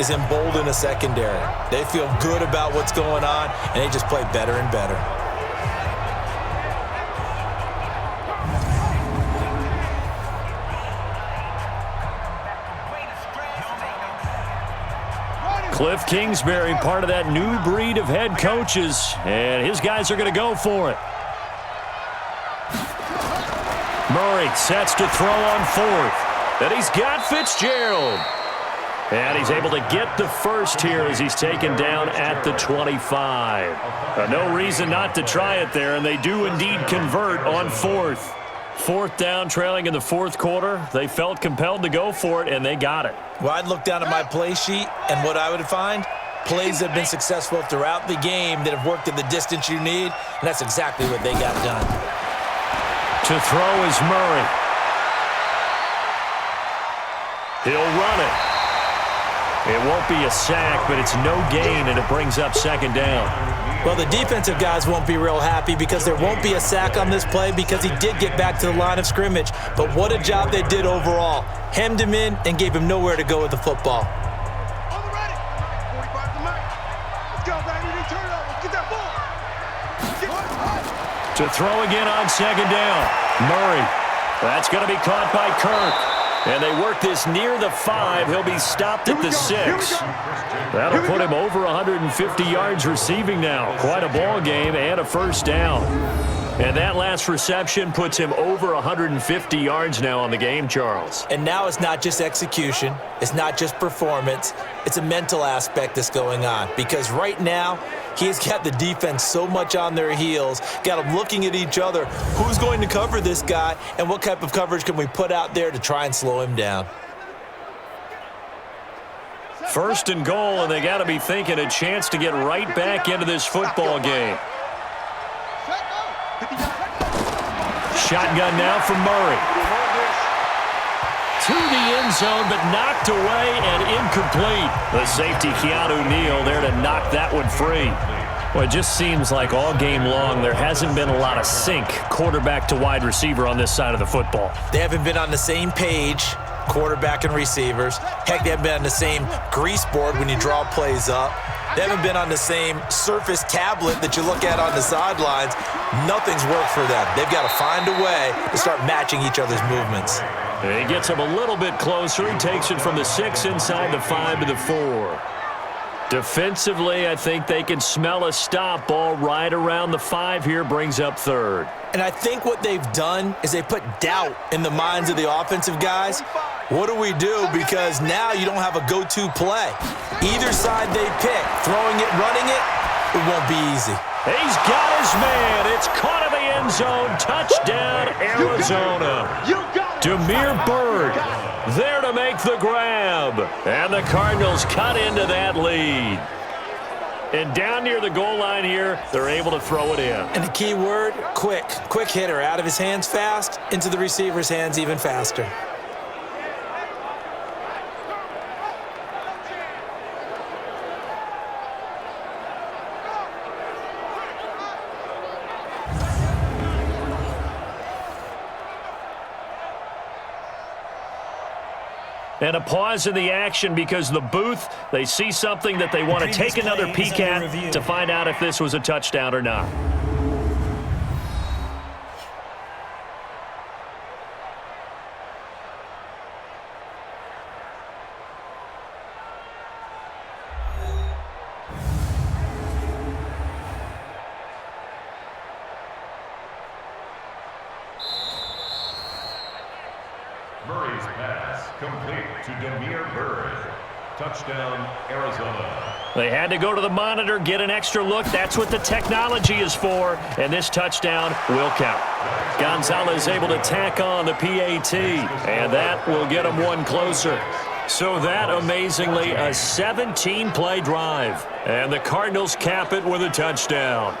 S3: is embolden a secondary. They feel good about what's going on, and they just play better and better.
S2: Cliff Kingsbury, part of that new breed of head coaches, and his guys are going to go for it. Murray sets to throw on 4th. And he's got Fitzgerald. And he's able to get the first here as he's taken down at the 25. No reason not to try it there, and they do indeed convert on 4th. 4th down, trailing in the 4th quarter. They felt compelled to go for it, and they got it.
S3: Well, I'd look down at my play sheet, and what I would find, plays that have been successful throughout the game that have worked at the distance you need, and that's exactly what they got done.
S2: To throw is Murray. He'll run it. It won't be a sack, but it's no gain, and it brings up 2nd down.
S3: Well, the defensive guys won't be real happy because there won't be a sack on this play because he did get back to the line of scrimmage. But what a job they did overall. Hemmed him in and gave him nowhere to go with the football.
S4: On the ready. 45 to Mike. Let's go, baby. We turn it over. Get that ball.
S2: To throw again on 2nd down. Murray. That's going to be caught by Kirk. And they work this near the 5. He'll be stopped at the 6. That'll put him over 150 yards receiving now. Quite a ball game and a first down. And that last reception puts him over 150 yards now on the game, Charles.
S3: And now it's not just execution. It's not just performance. It's a mental aspect that's going on. Because right now, he's got the defense so much on their heels, got them looking at each other. Who's going to cover this guy, and what type of coverage can we put out there to try and slow him down?
S2: 1st and goal, and they got to be thinking a chance to get right back into this football game. Shotgun now from Murray. To the end zone, but knocked away and incomplete. The safety, Keanu Neal, there to knock that one free. Well, it just seems like all game long there hasn't been a lot of sync quarterback to wide receiver on this side of the football.
S3: They haven't been on the same page, quarterback and receivers. Heck, they haven't been on the same grease board when you draw plays up. They haven't been on the same Surface tablet that you look at on the sidelines. Nothing's worked for them. They've got to find a way to start matching each other's movements.
S2: He gets him a little bit closer. He takes it from the 6 inside the 5 to the 4. Defensively, I think they can smell a stop ball right around the 5 here, brings up 3rd.
S3: And I think what they've done is they put doubt in the minds of the offensive guys. What do we do? Because now you don't have a go-to play. Either side they pick, throwing it, running it, it won't be easy.
S2: He's got his man. It's caught in the end zone. Touchdown, Arizona. Demir Bird there to make the grab. And the Cardinals cut into that lead. And down near the goal line here, they're able to throw it in.
S3: And the key word, quick. Quick hitter. Out of his hands fast, into the receiver's hands even faster.
S2: And a pause in the action because the booth, they see something that they want to take another peek at to find out if this was a touchdown or not.
S5: Murray's pass complete to Demir Bird. Touchdown, Arizona.
S2: They had to go to the monitor, get an extra look. That's what the technology is for, and this touchdown will count. Gonzalez able to tack on the PAT, and that will get him one closer. So that, amazingly, a 17-play drive, and the Cardinals cap it with a touchdown.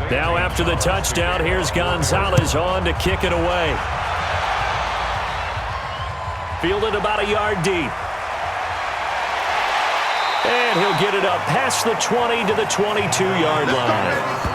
S2: Now after the touchdown, here's Gonzalez on to kick it away. Fielded about a yard deep. And he'll get it up past the 20 to the 22-yard line.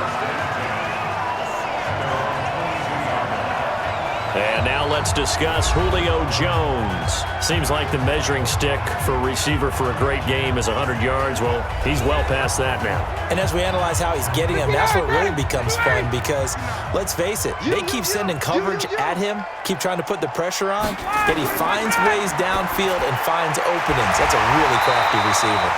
S2: And now let's discuss Julio Jones. Seems like the measuring stick for a receiver for a great game is 100 yards. Well, he's well past that now.
S3: And as we analyze how he's getting them, that's what really becomes fun because, let's face it, they keep sending coverage at him, keep trying to put the pressure on, yet he finds ways downfield and finds openings. That's a really crafty receiver.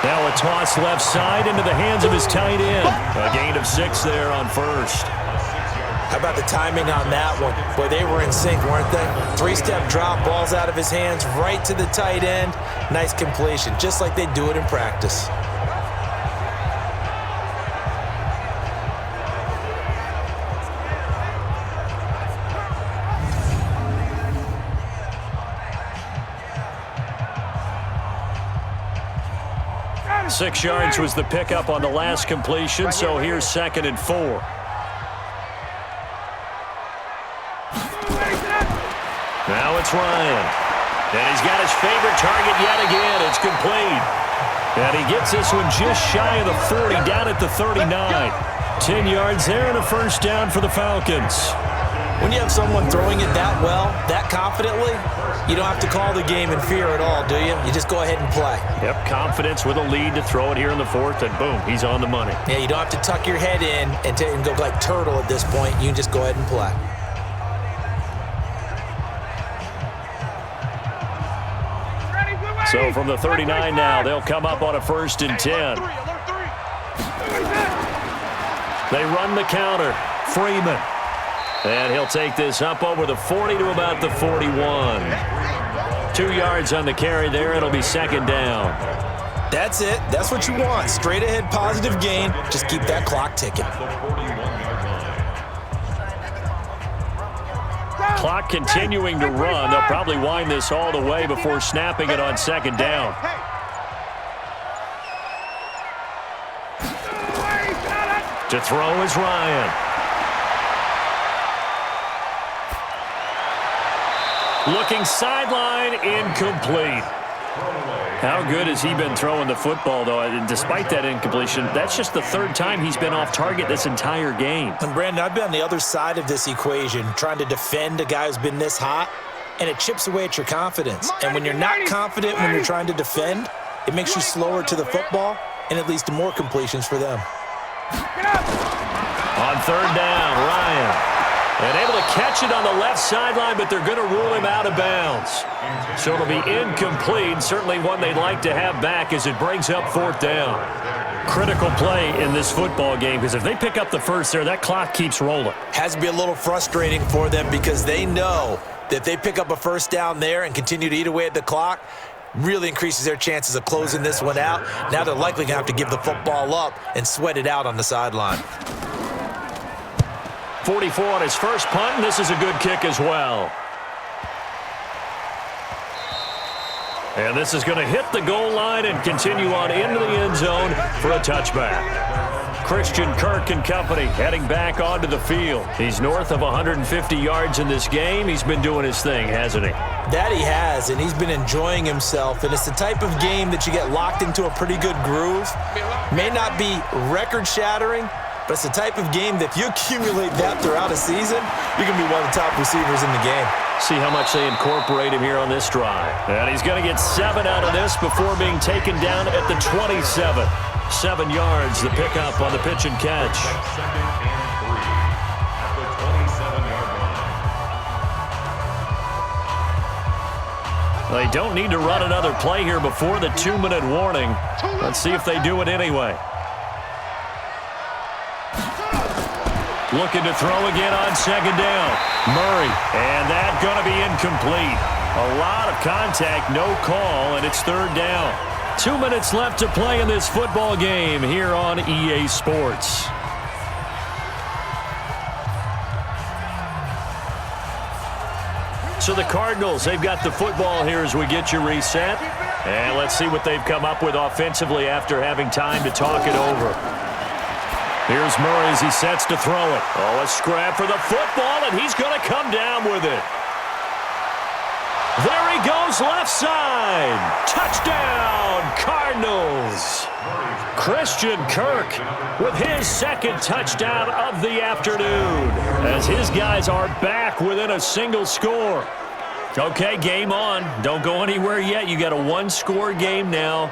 S2: Now a toss left side into the hands of his tight end. A gain of 6 there on first.
S3: How about the timing on that one? Boy, they were in sync, weren't they? 3-step drop, balls out of his hands, right to the tight end. Nice completion, just like they do it in practice.
S2: Six yards was the pickup on the last completion, so here's 2nd and 4. Now it's Ryan. And he's got his favorite target yet again. It's complete. And he gets this one just shy of the 40, down at the 39. 10 yards there and a first down for the Falcons.
S3: When you have someone throwing it that well, that confidently, you don't have to call the game in fear at all, do you? You just go ahead and play.
S2: Yep, confidence with a lead to throw it here in the 4th, and boom, he's on the money.
S3: Yeah, you don't have to tuck your head in and go like turtle at this point. You can just go ahead and play.
S2: So from the 39 now, they'll come up on a 1st and 10. They run the counter. Freeman. And he'll take this up over the 40 to about the 41. 2 yards on the carry there. It'll be 2nd down.
S3: That's it. That's what you want. Straight ahead, positive gain. Just keep that clock ticking.
S2: Clock continuing to run. They'll probably wind this all the way before snapping it on 2nd down. To throw is Ryan. Looking sideline, incomplete. How good has he been throwing the football, though? Despite that incompletion, that's just the third time he's been off target this entire game.
S3: And Brandon, I've been on the other side of this equation, trying to defend a guy who's been this hot, and it chips away at your confidence. And when you're not confident when you're trying to defend, it makes you slower to the football, and it leads to more completions for them.
S2: On third down, Ryan. And able to catch it on the left sideline, but they're going to rule him out of bounds. So it'll be incomplete, certainly one they'd like to have back as it brings up fourth down. Critical play in this football game, because if they pick up the first there, that clock keeps rolling.
S3: Has to be a little frustrating for them because they know that if they pick up a first down there and continue to eat away at the clock, really increases their chances of closing this one out. Now they're likely going to have to give the football up and sweat it out on the sideline.
S2: 44 on his first punt, and this is a good kick as well. And this is going to hit the goal line and continue on into the end zone for a touchback. Christian Kirk and company heading back onto the field. He's north of 150 yards in this game. He's been doing his thing, hasn't he?
S3: That he has, and he's been enjoying himself. And it's the type of game that you get locked into a pretty good groove. May not be record-shattering, but it's the type of game that if you accumulate that throughout a season, you're going to be one of the top receivers in the game.
S2: See how much they incorporate him here on this drive. And he's going to get 7 out of this before being taken down at the 27. 7 yards, the pickup on the pitch and catch.
S5: Second and 3 at the 27-yard line.
S2: They don't need to run another play here before the 2-minute warning. Let's see if they do it anyway. Looking to throw again on second down. Murray, and that going to be incomplete. A lot of contact, no call, and it's third down. 2 minutes left to play in this football game here on EA Sports. So the Cardinals, they've got the football here as we get you reset. And let's see what they've come up with offensively after having time to talk it over. Here's Murray as he sets to throw it. Oh, a scrap for the football, and he's going to come down with it. There he goes, left side. Touchdown, Cardinals. Christian Kirk with his second touchdown of the afternoon as his guys are back within a single score. Okay, game on. Don't go anywhere yet. You got a one-score game now.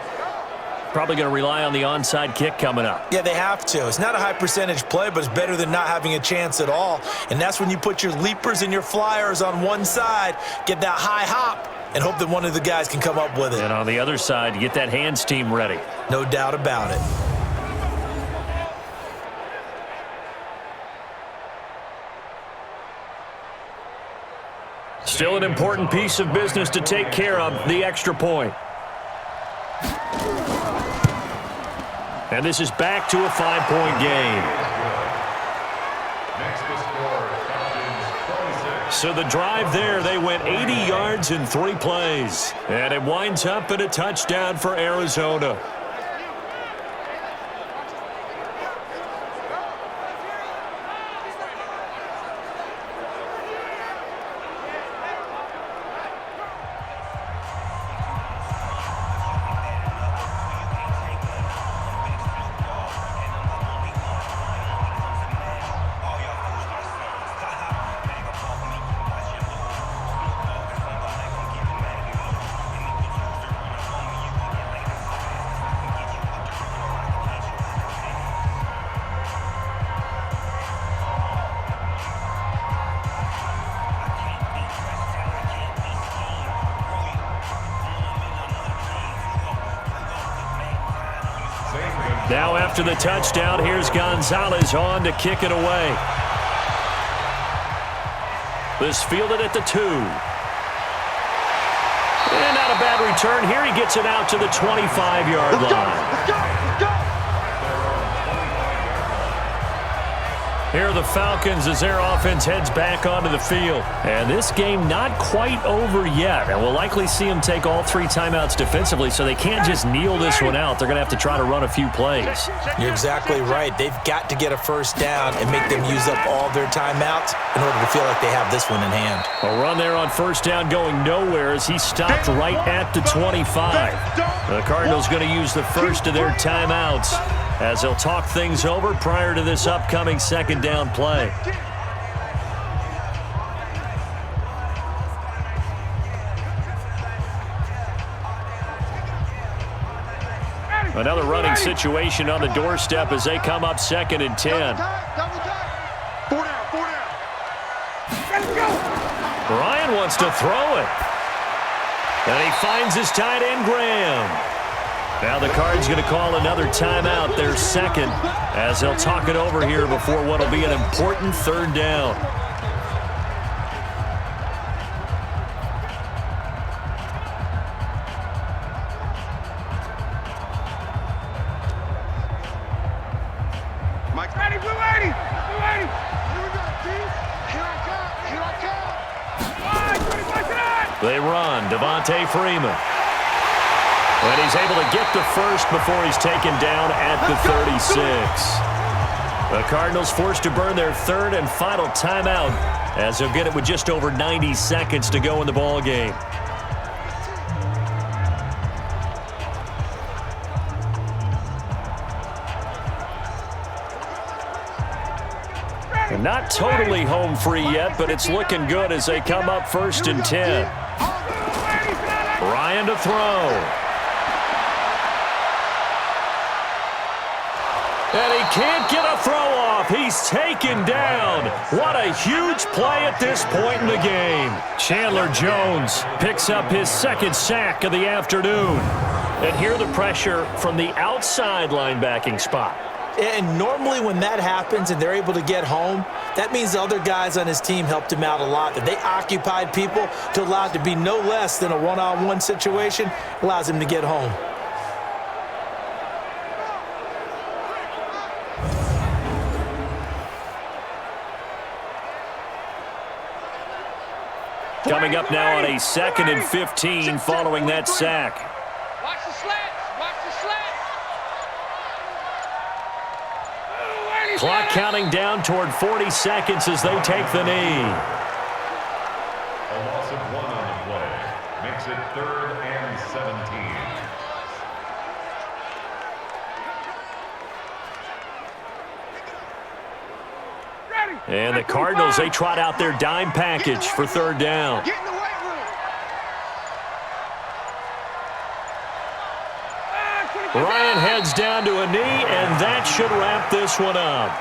S2: Probably going to rely on the onside kick coming up.
S3: Yeah, they have to. It's not a high percentage play, but it's better than not having a chance at all. And that's when you put your leapers and your flyers on one side, get that high hop, and hope that one of the guys can come up with it.
S2: And on the other side, get that hands team ready.
S3: No doubt about it.
S2: Still an important piece of business to take care of, the extra point. And this is back to a 5-point game.
S5: Next to score, Falcons 26.
S2: So the drive there, they went 80 yards in 3 plays. And it winds up in a touchdown for Arizona. Now after the touchdown, here's Gonzalez on to kick it away. This fielded at the 2. And not a bad return here. He gets it out to the 25-yard line. Here are the Falcons as their offense heads back onto the field. And this game not quite over yet. And we'll likely see them take all 3 timeouts defensively, so they can't just kneel this one out. They're going to have to try to run a few plays.
S3: You're exactly right. They've got to get a first down and make them use up all their timeouts in order to feel like they have this one in hand.
S2: A run there on first down going nowhere as he stopped right at the 25. The Cardinals going to use the first of their timeouts as they'll talk things over prior to this upcoming second down play. Another running situation on the doorstep as they come up 2nd and 10. Ryan wants to throw it. And he finds his tight end, Graham. Now the Cards going to call another timeout, their second, as they'll talk it over here before what will be an important 3rd down.
S4: Mike, ready, blue 80! Blue 80! Here we go, team. Here I come. Here I come. 25 tonight!
S2: They run. Devontae Freeman. And he's able to get the first before he's taken down at the 36. The Cardinals forced to burn their 3rd and final timeout as they'll get it with just over 90 seconds to go in the ball game. And not totally home free yet, but it's looking good as they come up 1st and 10. Ryan to throw. And he can't get a throw off. He's taken down. What a huge play at this point in the game. Chandler Jones picks up his 2nd sack of the afternoon. And here the pressure from the outside linebacking spot.
S3: And normally when that happens and they're able to get home, that means the other guys on his team helped him out a lot. That they occupied people to allow it to be no less than a one-on-one situation allows him to get home.
S2: Coming up now on a 2nd and 15 following that sack.
S4: Watch the slats. Watch the slats.
S2: Clock counting down toward 40 seconds as they take the knee.
S5: A loss of 1 on the play makes it 3rd and 17.
S2: And the Cardinals, they trot out their dime package for 3rd down.
S4: Get in the weight room.
S2: Ryan heads down to a knee, and that should wrap this one up.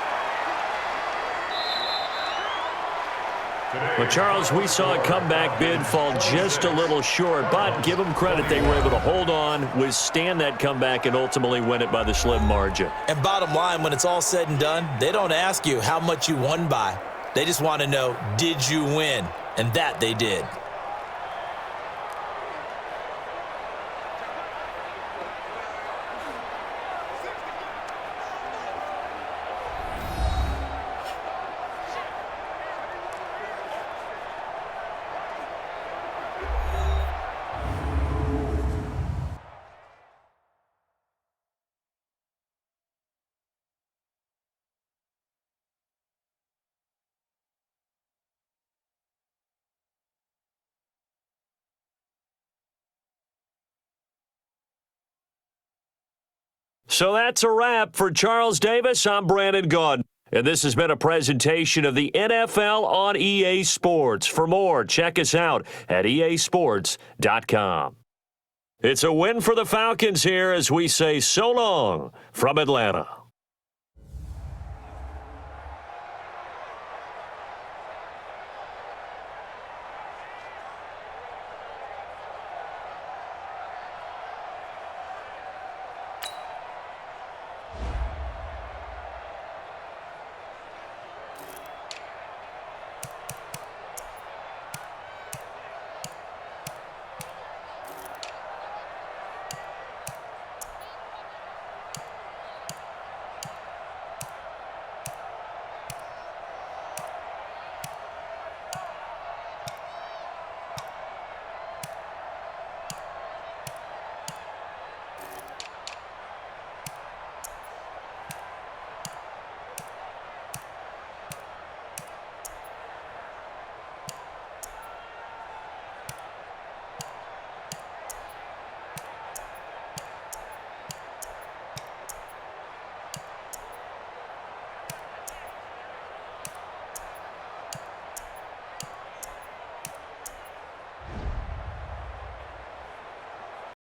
S2: Well, Charles, we saw a comeback bid fall just a little short, but give them credit, they were able to hold on, withstand that comeback, and ultimately win it by the slim margin.
S3: And bottom line, when it's all said and done, they don't ask you how much you won by. They just want to know, did you win? And that they did.
S2: So that's a wrap for Charles Davis. I'm Brandon Gaudin, and this has been a presentation of the NFL on EA Sports. For more, check us out at easports.com. It's a win for the Falcons here as we say so long from Atlanta.